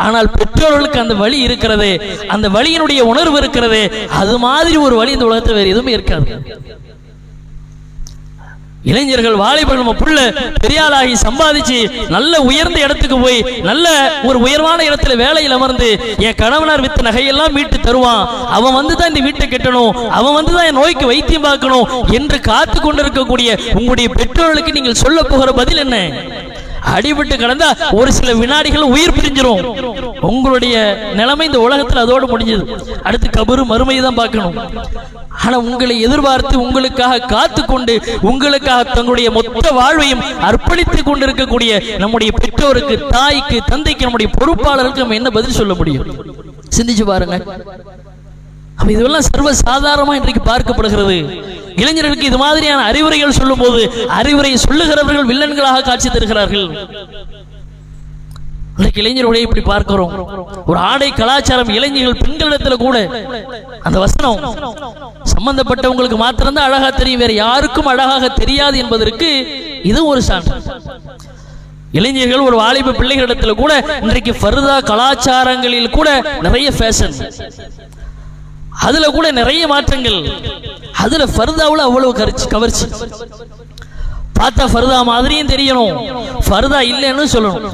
ஆனால் பெற்றோர்களுக்கு அந்த வழி இருக்கிறது, அந்த வழியினுடைய உணர்வு இருக்கிறது. அது மாதிரி ஒரு வழி இந்த உலகத்தில் வேறு எதுவுமே இருக்காது. இளைஞர்கள் வாலிபர்கள் நம்ம புள்ள பெரியாளாகி சம்பாதிச்சு நல்ல உயர்ந்த இடத்துக்கு போய் நல்ல ஒரு உயர்வான இடத்துல வேலையில் அமர்ந்து என் கணவனார் வித்த நகையெல்லாம் மீட்டு தருவான், அவன் வந்துதான் இந்த வீட்டை கட்டணும், அவன் வந்துதான் என் நோய்க்கு வைத்தியம் பார்க்கணும் என்று காத்து கொண்டிருக்கக்கூடிய உங்களுடைய பெற்றோர்களுக்கு நீங்கள் சொல்ல போகிற பதில் என்ன? அடிபட்டு கடந்தா ஒரு சில வினாடிகள் உயிர் பிரிஞ்சிரும். உங்களுடைய நிலைமை இந்த உலகத்தில் அதோடு முடிஞ்சது. அடுத்து கபரு மறுமையை தான் பார்க்கணும். ஆனா உங்களை எதிர்பார்த்து உங்களுக்காக காத்து கொண்டு உங்களுக்காக தங்களுடைய மொத்த வாழ்வையும் அர்ப்பணித்துக் கொண்டிருக்கக்கூடிய நம்முடைய பெற்றோருக்கு, தாய்க்கு, தந்தைக்கு, நம்முடைய பொறுப்பாளருக்கு நம்ம என்ன பதில் சொல்ல முடியும்? சிந்திச்சு பாருங்க. இதெல்லாம் சர்வ சாதாரணமா இன்றைக்கு பார்க்கப்படுகிறது. இளைஞர்களுக்கு இது மாதிரியான அறிவுரைகள் சொல்லும் போது அறிவுரை சொல்லுகிறவர்கள் வில்லன்களாக காட்சி தருகிறார்கள். இளைஞர்களுடைய இப்படி பார்க்கிறோம். ஒரு ஆடை கலாச்சாரம் இளைஞர்கள் பெண்களிடத்தில் கூட அந்த வசனம் சம்பந்தப்பட்டவங்களுக்கு மாத்திரம்தான் அழகா தெரியும், வேற யாருக்கும் அழகாக தெரியாது என்பதற்கு இது ஒரு சான்று. இளைஞர்கள் ஒரு வாலிப பிள்ளைகளிடத்தில் கூட இன்றைக்கு ஃபர்தா கலாச்சாரங்களில் கூட நிறைய ஃபேஷன், அதுல கூட நிறைய மாற்றங்கள். அதுல ஃபர்தாவுல அவ்வளவு கவர்ச்சி. பார்த்தா ஃபர்தா மாதிரியும் தெரியணும், ஃபர்தா இல்லைன்னு சொல்லணும்.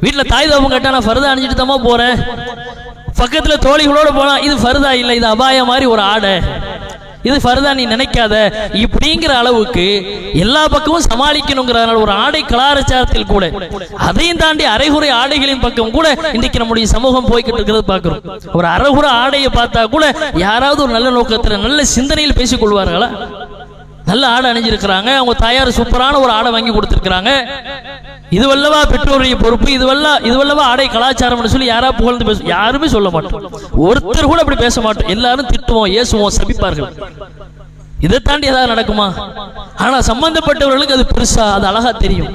வீட்டுல தாய் தாபம் கட்டா நான் ஃபர்தா அணிஞ்சிட்டு தாமா போறேன், பக்கத்துல தோழிகளோட போனா இது ஃபர்தா இல்லை, இது அபாய மாதிரி ஒரு ஆடை, இது ஃபர்தா நீ நினைக்காத, இப்படிங்கிற அளவுக்கு எல்லா பக்கமும் சமாளிக்கணுங்கிறதுனால ஒரு ஆடை கலாச்சாரத்தில் கூட அதையும் தாண்டி அரைகுறை ஆடைகளின் பக்கம் கூட இன்னைக்கு நம்முடைய சமூகம் போய்கிட்டு இருக்கிறது பார்க்கிறோம். ஒரு அரைகுறை ஆடையை பார்த்தா கூட யாராவது ஒரு நல்ல நோக்கத்தில் நல்ல சிந்தனையில் பேசிக் கொள்வார்களா? நல்ல ஆடை அணிஞ்சிருக்கிறாங்க, அவங்க தாயார் சூப்பரான ஒரு ஆடை வாங்கி கொடுத்திருக்கிறாங்க, இதுவல்லவா பெற்றோருடைய பொறுப்பு, இதுவல்லவா ஆடை கலாச்சாரம் சொல்லி யாரா புகழ்ந்து பேச யாருமே சொல்ல மாட்டோம். ஒருத்தர் கூட அப்படி பேச மாட்டோம். எல்லாரும் திட்டுவோம், ஏசுவோம், சபிப்பார்கள். இதை தாண்டி ஏதாவது நடக்குமா? ஆனா சம்பந்தப்பட்டவர்களுக்கு அது பெருசா, அது அழகா தெரியும்.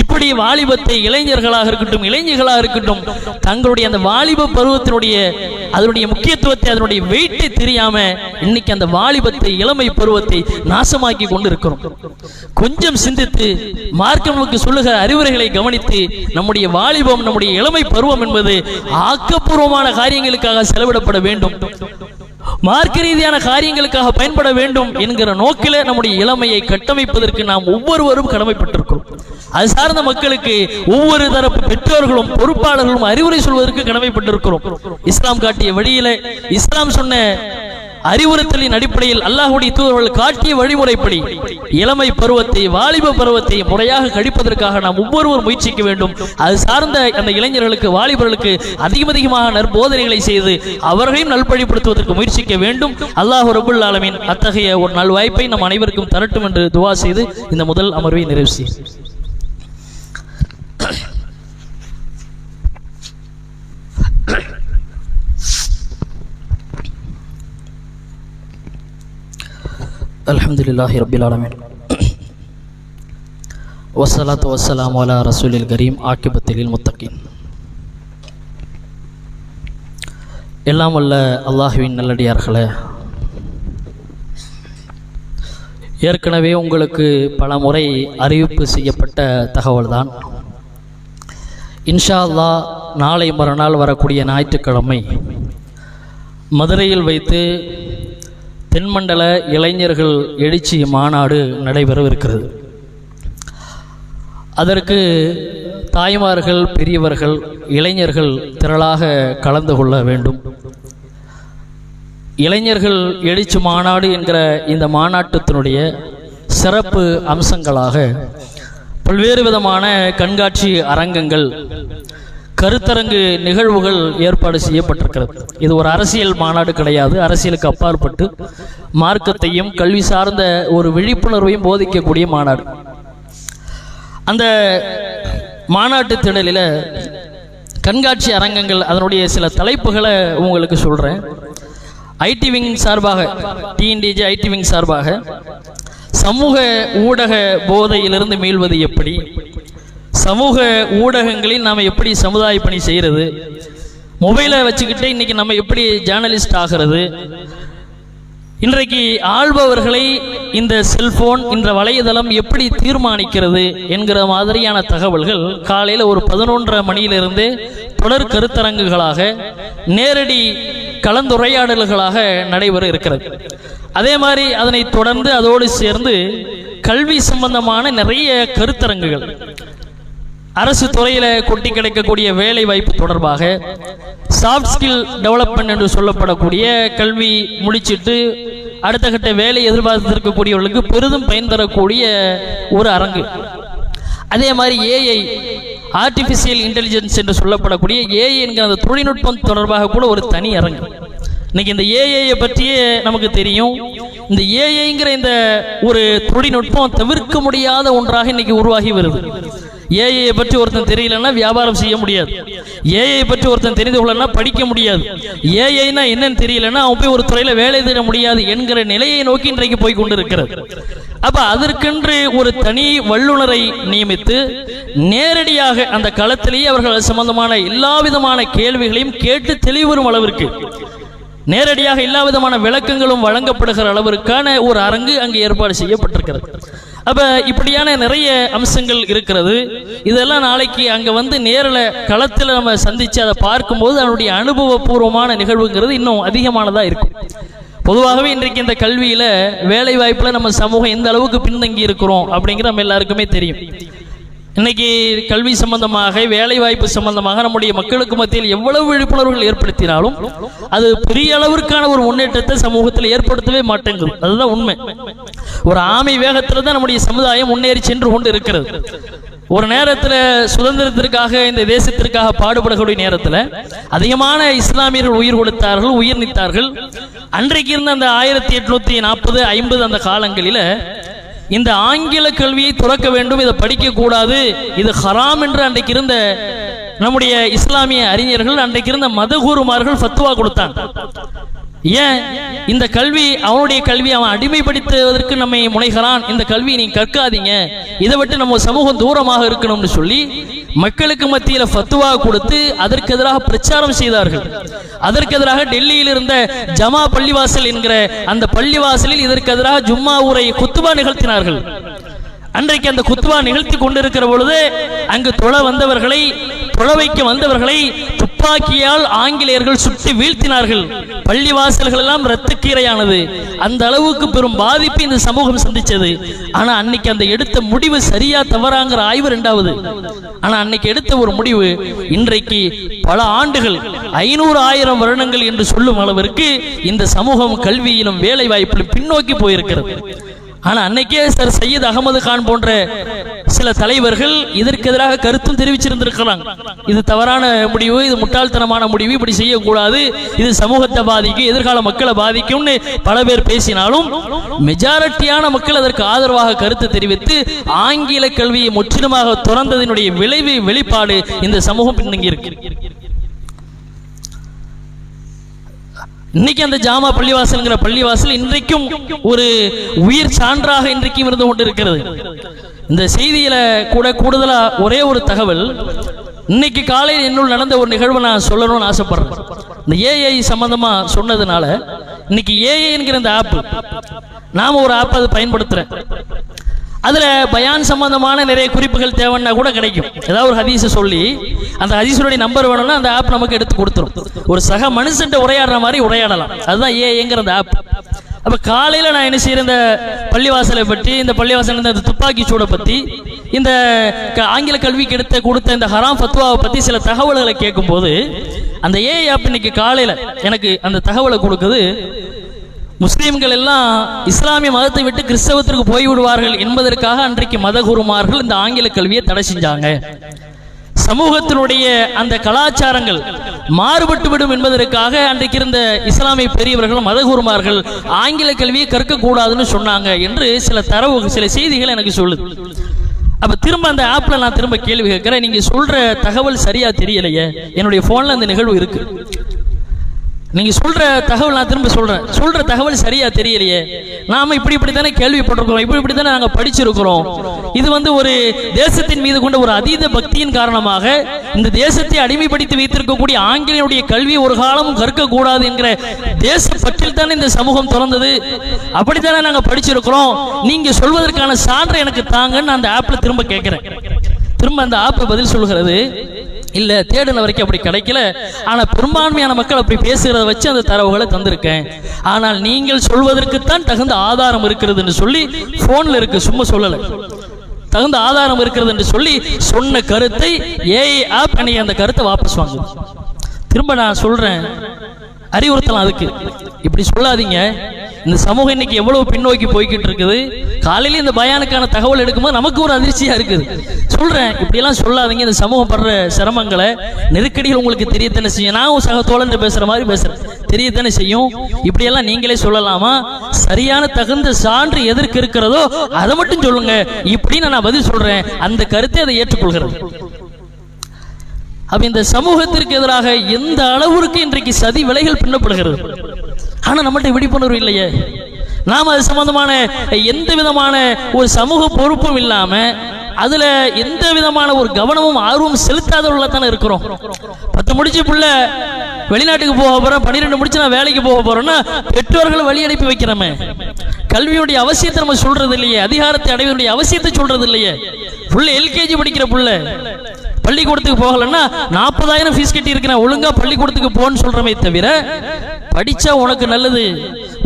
இப்படி வாலிபத்தை இளைஞர்களாக இருக்கட்டும், இளைஞர்களாக இருக்கட்டும், தங்களுடைய அந்த வாலிப பருவத்தினுடைய அதனுடைய முக்கியத்துவத்தை, அதனுடைய வெயிட்டை தெரியாம இன்னைக்கு அந்த வாலிபத்தை, இளமை பருவத்தை நாசமாக்கி கொண்டு இருக்கிறோம். கொஞ்சம் சிந்தித்து மார்க்கம் நமக்கு சொல்லுகிற அறிவுரைகளை கவனித்து நம்முடைய வாலிபம், நம்முடைய இளமை பருவம் என்பது ஆக்கப்பூர்வமான காரியங்களுக்காக செலவிடப்பட வேண்டும், மார்க்க ரீதியான காரியங்களுக்காக பயன்பட வேண்டும் என்கிற நோக்கில நம்முடைய இளமையை கட்டமைப்பதற்கு நாம் ஒவ்வொருவரும் கடமைப்பட்டிருக்கிறோம். அது சார்ந்த மக்களுக்கு ஒவ்வொரு தரப்பு பெற்றோர்களும் பொறுப்பாளர்களும் அறிவுரை சொல்வதற்கு கடமைப்பட்டிருக்கிறோம். இஸ்லாம் காட்டிய வழியில, இஸ்லாம் சொன்ன அறிவுறுத்தலின் அடிப்படையில் அல்லாஹ்வுடைய தூதர்கள் காட்டிய வழிமுறைப்படி இளமை பருவத்தை, வாலிப பருவத்தை முறையாக கழிப்பதற்காக நாம் ஒவ்வொருவரும் முயற்சிக்க வேண்டும். அது சார்ந்த அந்த இளைஞர்களுக்கு, வாலிபர்களுக்கு அதிகமாக நற்போதனைகளை செய்து அவர்களையும் நல்வழிப்படுத்துவதற்கு முயற்சிக்க வேண்டும். அல்லாஹ் ரப்புல் ஆலமீன் அத்தகைய ஒரு நல் வாய்ப்பை நம் அனைவருக்கும் தரட்டும் என்று துவா செய்து இந்த முதல் அமர்வை நிறைவு செய்யும். அல்ஹம்துலில்லாஹி ரப்பில் ஆலமீன் வஸ்ஸலாத்து வஸ்ஸலாமு அலா ரசூலில் கரீம் ஆகிபத்தில் முத்தகீன். எல்லாம் வல்ல அல்லாஹ்வின் நல்லடியார்களே, ஏற்கனவே உங்களுக்கு பல முறை அறிவிப்பு செய்யப்பட்ட தகவல்தான். இன்ஷா அல்லாஹ் நாளை மறுநாள் வரக்கூடிய ஞாயிற்றுக்கிழமை மதுரையில் வைத்து தென்மண்டல இளைஞர்கள் எழுச்சி மாநாடு நடைபெறவிருக்கிறது. அதற்கு தாய்மார்கள், பெரியவர்கள், இளைஞர்கள் திரளாக கலந்து கொள்ள வேண்டும். இளைஞர்கள் எழுச்சி மாநாடு என்கிற இந்த மாநாட்டத்தினுடைய சிறப்பு அம்சங்களாக பல்வேறு விதமான கண்காட்சி அரங்கங்கள், கருத்தரங்கு நிகழ்வுகள் ஏற்பாடு செய்யப்பட்டிருக்கிறது. இது ஒரு அரசியல் மாநாடு கிடையாது. அரசியலுக்கு அப்பாற்பட்டு மார்க்கத்தையும் கல்வி சார்ந்த ஒரு விழிப்புணர்வையும் போதிக்கக்கூடிய மாநாடு. அந்த மாநாட்டு திடலில் கண்காட்சி அரங்கங்கள், அதனுடைய சில தலைப்புகளை உங்களுக்கு சொல்கிறேன். ஐடி விங் சார்பாக, டிஎன்டிஜே ஐடி விங் சார்பாக சமூக ஊடக போதையிலிருந்து மீள்வது எப்படி, சமூக ஊடகங்களில் நாம் எப்படி சமுதாய பணி செய்கிறது, மொபைலை வச்சுக்கிட்டு இன்றைக்கி நம்ம எப்படி ஜேர்னலிஸ்ட் ஆகிறது, இன்றைக்கு ஆள்பவர்களை இந்த செல்போன், இந்த வலைதளம் எப்படி தீர்மானிக்கிறது என்கிற மாதிரியான தகவல்கள் காலையில் ஒரு 11:30 மணியிலிருந்து தொடர் கருத்தரங்குகளாக, நேரடி கலந்துரையாடல்களாக நடைபெற இருக்கிறது. அதே மாதிரி அதனை தொடர்ந்து அதோடு சேர்ந்து கல்வி சம்பந்தமான நிறைய கருத்தரங்குகள், அரசு துறையில் கொட்டி கிடைக்கக்கூடிய வேலை வாய்ப்பு தொடர்பாக, சாஃப்ட் ஸ்கில் டெவலப்மெண்ட் என்று சொல்லப்படக்கூடிய கல்வி முடிச்சிட்டு அடுத்த கட்ட வேலை எதிர்பார்த்திருக்கக்கூடியவர்களுக்கு பெரிதும் பயன் தரக்கூடிய ஒரு அரங்கு. அதே மாதிரி ஏஐ, ஆர்டிஃபிஷியல் இன்டெலிஜென்ஸ் என்று சொல்லப்படக்கூடிய ஏஐ என்கிற அந்த தொழில்நுட்பம் தொடர்பாக கூட ஒரு தனி அரங்கு. இன்னைக்கு இந்த ஏஐயை பற்றியே நமக்கு தெரியும். இந்த ஏஐங்கிற இந்த ஒரு தொழில்நுட்பம் தவிர்க்க முடியாத ஒன்றாக இன்னைக்கு உருவாகி வருது. ஏஐயை பற்றி ஒருத்தன் தெரியலன்னா வியாபாரம் செய்ய முடியாது. ஏஐ பற்றி ஒருத்தன் தெரிந்து கொள்ளனா படிக்க முடியாது. ஏஐனா என்னன்னு தெரியலன்னா அவன் போய் ஒரு துறையில வேலை தேட முடியாது என்கிற நிலையை நோக்கி இன்றைக்கு போய் கொண்டிருக்கிறது. அப்ப அதற்கென்று ஒரு தனி வல்லுநரை நியமித்து நேரடியாக அந்த களத்திலேயே அவர்கள் சம்பந்தமான எல்லா விதமான கேள்விகளையும் கேட்டு தெளிவரும் அளவிற்கு நேரடியாக எல்லா விதமான விளக்கங்களும் வழங்கப்படுகிற அளவிற்கான ஒரு அரங்கு அங்கு ஏற்பாடு செய்யப்பட்டிருக்கிறது. அப்ப இப்படியான நிறைய அம்சங்கள் இருக்கிறது. இதெல்லாம் நாளைக்கு அங்க வந்து நேரில் களத்தில் நம்ம சந்திச்சு அதை பார்க்கும்போது அதனுடைய அனுபவபூர்வமான நிகழ்வுங்கிறது இன்னும் அதிகமானதா இருக்கும். பொதுவாகவே இன்றைக்கு இந்த கல்வியில வேலை வாய்ப்புல நம்ம சமூகம் எந்த அளவுக்கு பின்தங்கி இருக்கிறோம் அப்படிங்கிற நம்ம எல்லாருக்குமே தெரியும். இன்னைக்கு கல்வி சம்பந்தமாக, வேலை வாய்ப்பு சம்பந்தமாக நம்முடைய மக்களுக்கு மத்தியில் எவ்வளவு விழிப்புணர்வுகள் ஏற்படுத்தினாலும் அது பெரிய அளவிற்கான ஒரு முன்னேற்றத்தை சமூகத்தில் ஏற்படுத்தவே மாட்டேங்குது. அதுதான் உண்மை. ஒரு ஆமை வேகத்தில் தான் நம்முடைய சமுதாயம் முன்னேறி சென்று கொண்டு இருக்கிறது. ஒரு நேரத்தில் சுதந்திரத்திற்காக, இந்த தேசத்திற்காக பாடுபடக்கூடிய நேரத்தில் அதிகமான இஸ்லாமியர்கள் உயிர் கொடுத்தார்கள், உயிர் நீத்தார்கள். அன்றைக்கு இருந்த அந்த 1840, 50 அந்த காலங்களில் இந்த ஆங்கில கல்வியை துறக்க வேண்டும், இதை படிக்க கூடாது, இது ஹராம் என்று அன்றைக்கு இருந்த நம்முடைய இஸ்லாமிய அறிஞர்கள், அன்றைக்கு இருந்த மதகுருமார்கள் ஃபத்வா கொடுத்தாங்க. ஏன் இந்த கல்வி, அவனுடைய கல்வி, அவன் அடிமைப்படுத்துவதற்கு நம்மை முனைகிறான், இந்த கல்வியை நீ கற்காதீங்க, இதை விட்டு நம்ம சமூகம் தூரமாக இருக்கணும்னு சொல்லி மக்களுக்கு மத்தியில் ஃபத்வா கொடுத்து அதற்கு எதிராக பிரச்சாரம் செய்தார்கள். அதற்கு எதிராக டெல்லியில் இருந்த ஜமா பள்ளிவாசல் என்கிற அந்த பள்ளிவாசலில் இதற்கு எதிராக ஜும்மா உரை குத்துபா நிகழ்த்தினார்கள். அன்றைக்கு அந்த குத்துபா நிகழ்த்தி கொண்டிருக்கிற பொழுது அங்கு தொழ வைக்க வந்தவர்களை துப்பாக்கியால் ஆங்கிலேயர்கள் சுட்டி வீழ்த்தினார்கள். பள்ளிவாசல்கள் எல்லாம் இரத்தக்கீரையானது. அந்த அளவுக்கு பெரும் பாதிப்பு இந்த சமூகம் சந்திச்சது. ஆனா அன்னைக்கு அந்த எடுத்த முடிவு சரியா தவறாங்கிற ஆய்வு இரண்டாவது. ஆனா அன்னைக்கு எடுத்த ஒரு முடிவு இன்றைக்கு பல ஆண்டுகள், 500,000 வருடங்கள் என்று சொல்லும் அளவிற்கு இந்த சமூகம் கல்வியிலும் வேலை வாய்ப்பிலும் பின்னோக்கி போயிருக்கிறது. ஆனா அன்னைக்கே சார் சையத் அகமது கான் போன்ற சில தலைவர்கள் இதற்கு எதிராக கருத்தும் தெரிவிச்சிருந்திருக்கிறாங்க. இது தவறான முடிவு, இது முட்டாள்தனமான முடிவு, இப்படி செய்யக்கூடாது, இது சமூகத்தை பாதிக்கும், எதிர்கால மக்களை பாதிக்கும்னு பல பேர் பேசினாலும் மெஜாரிட்டியான மக்கள் அதற்கு ஆதரவாக கருத்து தெரிவித்து ஆங்கில கல்வியை முற்றிலுமாக துறந்ததனுடைய விளைவு, வெளிப்பாடு இந்த சமூகம் பின்னங்கி இருக்கு. இன்னைக்கு அந்த ஜாமா பள்ளிவாசல்ங்கிற பள்ளிவாசல் இன்றைக்கும் ஒரு உயிர் சான்றாக இன்றைக்கும் இருந்து கொண்டிருக்கிறது. இந்த செய்தியில கூட கூடுதலா ஒரே ஒரு தகவல், இன்னைக்கு காலையில் என்னுள் நடந்த ஒரு நிகழ்வை நான் சொல்லணும்னு ஆசைப்படுறேன். இந்த ஏஐ சம்பந்தமா சொன்னதுனால இன்னைக்கு ஏஐ என்கிற இந்த ஆப், நாம ஒரு ஆப் அதை பயன்படுத்துறேன். அதுல பயான் சம்பந்தமான நிறைய குறிப்புகள் தேவைன்னா கூட கிடைக்கும். ஏதாவது ஒரு ஹதீஸை சொல்லி அந்த ஹதீஸுடைய நம்பர் வேணும்னா அந்த ஆப் நமக்கு எடுத்து கொடுத்துரும். ஒரு சக மனுஷன் உரையாடுற மாதிரி உரையாடலாம். அதுதான் ஏஐங்கிற அந்த ஆப். அப்ப காலையில நான் என்ன செய்யறேன், இந்த பள்ளிவாசலை பற்றி, இந்த பள்ளிவாசல் இந்த துப்பாக்கி சூடை பத்தி, இந்த ஆங்கில கல்விக்கு கொடுத்த இந்த ஹராம் ஃபத்வாவை பத்தி சில தகவல்களை கேட்கும் போது அந்த ஏஐ ஆப் இன்னைக்கு காலையில எனக்கு அந்த தகவலை கொடுக்குது. முஸ்லீம்கள் எல்லாம் இஸ்லாமிய மதத்தை விட்டு கிறிஸ்தவத்திற்கு போய்விடுவார்கள் என்பதற்காக அன்றைக்கு மதகுருமார்கள் இந்த ஆங்கில கல்வியை தடை செஞ்சாங்க. சமூகத்தினுடைய அந்த கலாச்சாரங்கள் மாறுபட்டு விடும் என்பதற்காக அன்றைக்கு இருந்த இஸ்லாமிய பெரியவர்கள், மதகுருமார்கள் ஆங்கில கல்வியை கற்கக்கூடாதுன்னு சொன்னாங்க என்று சில செய்திகள் எனக்கு சொல்லுது. அப்ப திரும்ப அந்த ஆப்ல நான் திரும்ப கேள்வி கேட்கிறேன், நீங்க சொல்ற தகவல் சரியா தெரியலையே, என்னுடைய போன்ல அந்த நிகழ்வு இருக்கு, நீங்க சொல்ற தகவல் நான் திரும்ப சொல்ற தகவல் சரியா தெரியலையே, நாம இப்படித்தானே கேள்விப்பட்டிருக்கிறோம், இப்படித்தானே நாங்க படிச்சிருக்கிறோம், இது வந்து ஒரு தேசத்தின் மீது கொண்ட ஒரு அதீத பக்தியின் காரணமாக இந்த தேசத்தை அடிமைப்படுத்தி வைத்திருக்கக்கூடிய ஆங்கிலேயனுடைய கல்வி ஒரு காலமும் கற்க கூடாது என்கிற தேச பற்றில் தானே இந்த சமூகம் திறந்தது, அப்படித்தானே நாங்க படிச்சிருக்கிறோம், நீங்க சொல்வதற்கான சான்றை எனக்கு தாங்கன்னு அந்த ஆப்ல திரும்ப கேட்கிறேன். திரும்ப அந்த ஆப் பதில் சொல்கிறது, இல்ல தேடின வரைக்கும் அப்படி கிடைக்கல. ஆனா பெரும்பான்மையான மக்கள் அப்படி பேசுகிறத வச்சு அந்த தரவுகளை தந்திருக்கேன். ஆனால் நீங்கள் சொல்வதற்குத்தான் தகுந்த ஆதாரம் இருக்கிறது என்று சொல்லி போன்ல இருக்கு, சும்மா சொல்லல, தகுந்த ஆதாரம் இருக்கிறது என்று சொல்லி சொன்ன கருத்தை ஏஐ ஆப் அன்னைக்கு அந்த கருத்தை வாபஸ் வாங்க. திரும்ப நான் சொல்றேன், அறிவுறுத்தலாம் அதுக்கு. இப்படி சொல்லாதீங்க. இந்த சமூகம் இன்னைக்கு எவ்வளவு பின்னோக்கி போய்கிட்டு இருக்குது. காலையில இந்த பயானுக்கான தகவல் எடுக்கும்போது நமக்கு ஒரு அதிர்ச்சியா இருக்குது. சொல்றேன், இப்படியெல்லாம் சொல்லாதீங்க. இந்த சமூகம் படுற சிரமங்களை, நெருக்கடிகள் உங்களுக்கு தெரியத்தானே செய்யும். நான் சக தோழன் பேசுற மாதிரி பேசுறேன், தெரியத்தானே செய்யும். இப்படியெல்லாம் நீங்களே சொல்லலாமா? சரியான தகுந்த சான்று எதற்கு இருக்கிறதோ அதை மட்டும் சொல்லுங்க இப்படின்னு நான் பதில் சொல்றேன். அந்த கருத்தை அதை ஏற்றுக்கொள்கிறது. அப்ப இந்த சமூகத்திற்கு எதிராக எந்த அளவிற்கு இன்றைக்கு சதி விலைகள் பின்னப்படுகிறது. ஆனா நம்மகிட்ட விழிப்புணர்வு இல்லையே. நாம் அது சம்பந்தமான எந்த விதமான ஒரு சமூக பொறுப்பும் இல்லாம, அதுல எந்த விதமான ஒரு கவனமும் ஆர்வம் செலுத்தாதவர்கள தானே இருக்கிறோம். 10 முடிச்சு புள்ள வெளிநாட்டுக்கு போக போறோம், 12 முடிச்சு நான் வேலைக்கு போக போறோம்னா பெற்றோர்களை வழி அனுப்பி வைக்கிறோமே. கல்வியுடைய அவசியத்தை நம்ம சொல்றது இல்லையே, அதிகாரத்தை அடைவதனுடைய அவசியத்தை சொல்றது இல்லையே. புள்ள எல்கேஜி படிக்கிற புள்ள பள்ளிக்கூடத்துக்கு போகலன்னா 40,000 ஃபீஸ் கட்டி இருக்கிறேன், ஒழுங்கா பள்ளிக்கூடத்துக்கு போன்னு சொல்றமே தவிர, படிச்சா உனக்கு நல்லது,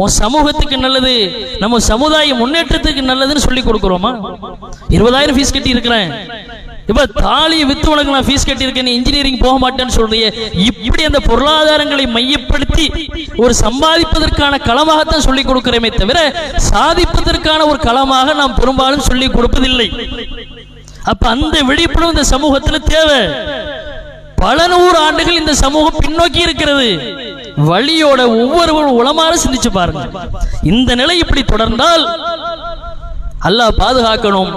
உன் சமூகத்துக்கு நல்லது, நம்ம சமுதாய முன்னேற்றத்துக்கு நல்லதுன்னு சொல்லி கொடுக்கிறோமா? 20,000 ஃபீஸ் கட்டி இருக்கிறேன், இப்ப தாலியை வித்து உனக்கு நான் ஃபீஸ் கட்டி இருக்கேன், இன்ஜினியரிங் போக மாட்டேன்னு சொல்றீங்க. இப்படி அந்த பொருளாதாரங்களை மையப்படுத்தி ஒரு சம்பாதிப்பதற்கான களமாகத்தான் சொல்லிக் கொடுக்கிறோமே தவிர, சாதிப்பதற்கான ஒரு களமாக நாம் பெரும்பாலும் சொல்லிக் கொடுப்பதில்லை. அப்ப அந்த விழிப்புணர்வு இந்த சமூகத்தில் தேவை. பல 100 ஆண்டுகள் இந்த சமூகம் பின்னோக்கி இருக்கிறது. வழியோட ஒவ்வொருவரும் உளமாற சிந்திச்சு பாருங்க. இந்த நிலை இப்படி தொடர்ந்தால் அல்லாஹ் பாதுகாக்கணும்.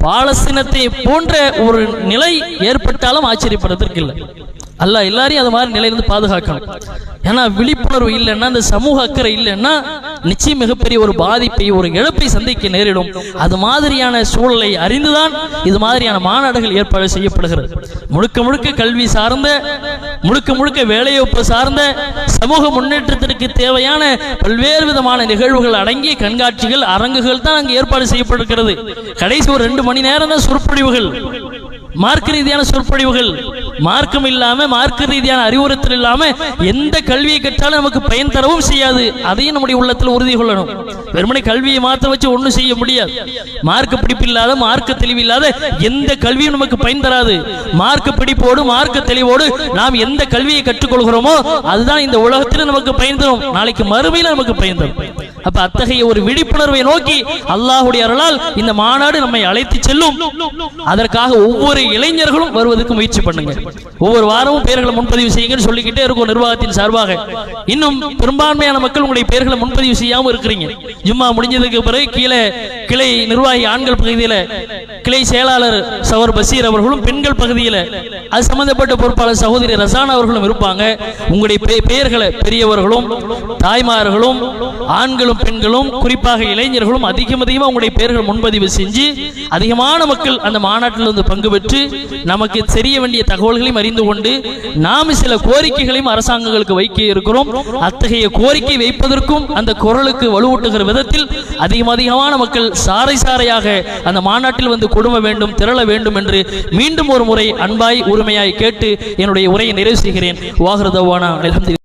பாலஸ்தீனத்தை போன்ற ஒரு நிலை ஏற்பட்டாலும் ஆச்சரியப்படுறதற்கு இல்லை. அல்லாஹ் எல்லாரையும் அது மாதிரி நிலையிலிருந்து பாதுகாக்கணும். ஏன்னா விழிப்புணர்வு இல்லைன்னா, அந்த சமூக அக்கறை இல்லைன்னா நிச்சயம் மிகப்பெரிய ஒரு பாதிப்பை, ஒரு இழப்பை சந்திக்க நேரிடும். அது மாதிரியான சூழலை அறிந்துதான் இது மாதிரியான மாநாடுகள் ஏற்பாடு செய்யப்படுகிறது. முழுக்க முழுக்க கல்வி சார்ந்த, முழுக்க முழுக்க வேலைவாய்ப்பு சார்ந்த, சமூக முன்னேற்றத்திற்கு தேவையான பல்வேறு விதமான நிகழ்வுகள் அடங்கிய கண்காட்சிகள், அரங்குகள் தான் அங்கு ஏற்பாடு செய்யப்படுகிறது. கடைசி ஒரு 2 மணி நேரம் தான் சொற்பொழிவுகள், மார்க்க ரீதியான சொற்பொழிவுகள். மார்க்கம் இல்லாம, மார்க்க ரீதியான அறிவுறுத்தல் இல்லாம எந்த கல்வியை கற்றாலும் நமக்கு பயன் தரவும் செய்யாது. அதையும் நம்முடைய உள்ளத்தில் உறுதி கொள்ளணும். வெறுமனே கல்வியை மாற்ற வச்சு ஒன்றும் செய்ய முடியாது. மார்க்க பிடிப்பு இல்லாத, மார்க்க தெளிவு இல்லாத எந்த கல்வியும் நமக்கு பயன் தராது. மார்க்க பிடிப்போடு, மார்க்க தெளிவோடு நாம் எந்த கல்வியை கற்றுக்கொள்கிறோமோ அதுதான் இந்த உலகத்தில் நமக்கு பயன் தரும், நாளைக்கு மறுமையில் நமக்கு பயன் தரும். அப்ப அத்தகைய ஒரு விழிப்புணர்வை நோக்கி அல்லாஹ்வுடைய அருளால் இந்த மாநாடு நம்மை அழைத்து செல்லும். அதற்காக ஒவ்வொரு இளைஞர்களும் வருவதற்கு முயற்சி பண்ணுங்க. ஒவ்வொரு வாரமும் பெயர்களை முன்பதிவு செய்யுங்கன்னு சொல்லிக்கிட்டே இருக்கும் நிர்வாகத்தின் சார்பாக. இன்னும் பெரும்பான்மையான மக்கள் உங்களுடைய பெயர்களை முன்பதிவு செய்யாம இருக்கிறீங்க. ஜும்மா முடிஞ்சதுக்கு பிறகு கீழே கிளை நிர்வாகி ஆண்கள் பகுதியில கிளை செயலாளர் சவர் பசீர் அவர்களும், பெண்கள் பகுதியில் அது சம்பந்தப்பட்ட பொறுப்பாளர் சகோதரி ரசானா அவர்களும் இருப்பாங்க. உங்களுடைய பெயர்களை பெரியவர்களும் தாய்மார்களும் ஆண்களும் பெண்களும் குறிப்பாக இளைஞர்களும் அதிகமாக உங்களுடைய பெயர்கள் முன்பதிவு செஞ்சு அதிகமான மக்கள் அந்த மாநாட்டில் வந்து பங்கு பெற்று நமக்கு தெரிய வேண்டிய தகவல்களையும் அறிந்து கொண்டு நாம் சில கோரிக்கைகளையும் அரசாங்கங்களுக்கு வைக்க இருக்கிறோம். அத்தகைய கோரிக்கை வைப்பதற்கும் அந்த குரலுக்கு வலுவூட்டுகிற விதத்தில் அதிகமான மக்கள் சாறை சாறையாக அந்த மாநாட்டில் வந்து குடும்ப வேண்டும், திரள வேண்டும் என்று மீண்டும் ஒரு முறை அன்பாய் உரிமையாய் கேட்டு என்னுடைய உரையை நிறைவு செய்கிறேன். வாஹிரு தவானா அல்ஹம்துலில்லாஹ்.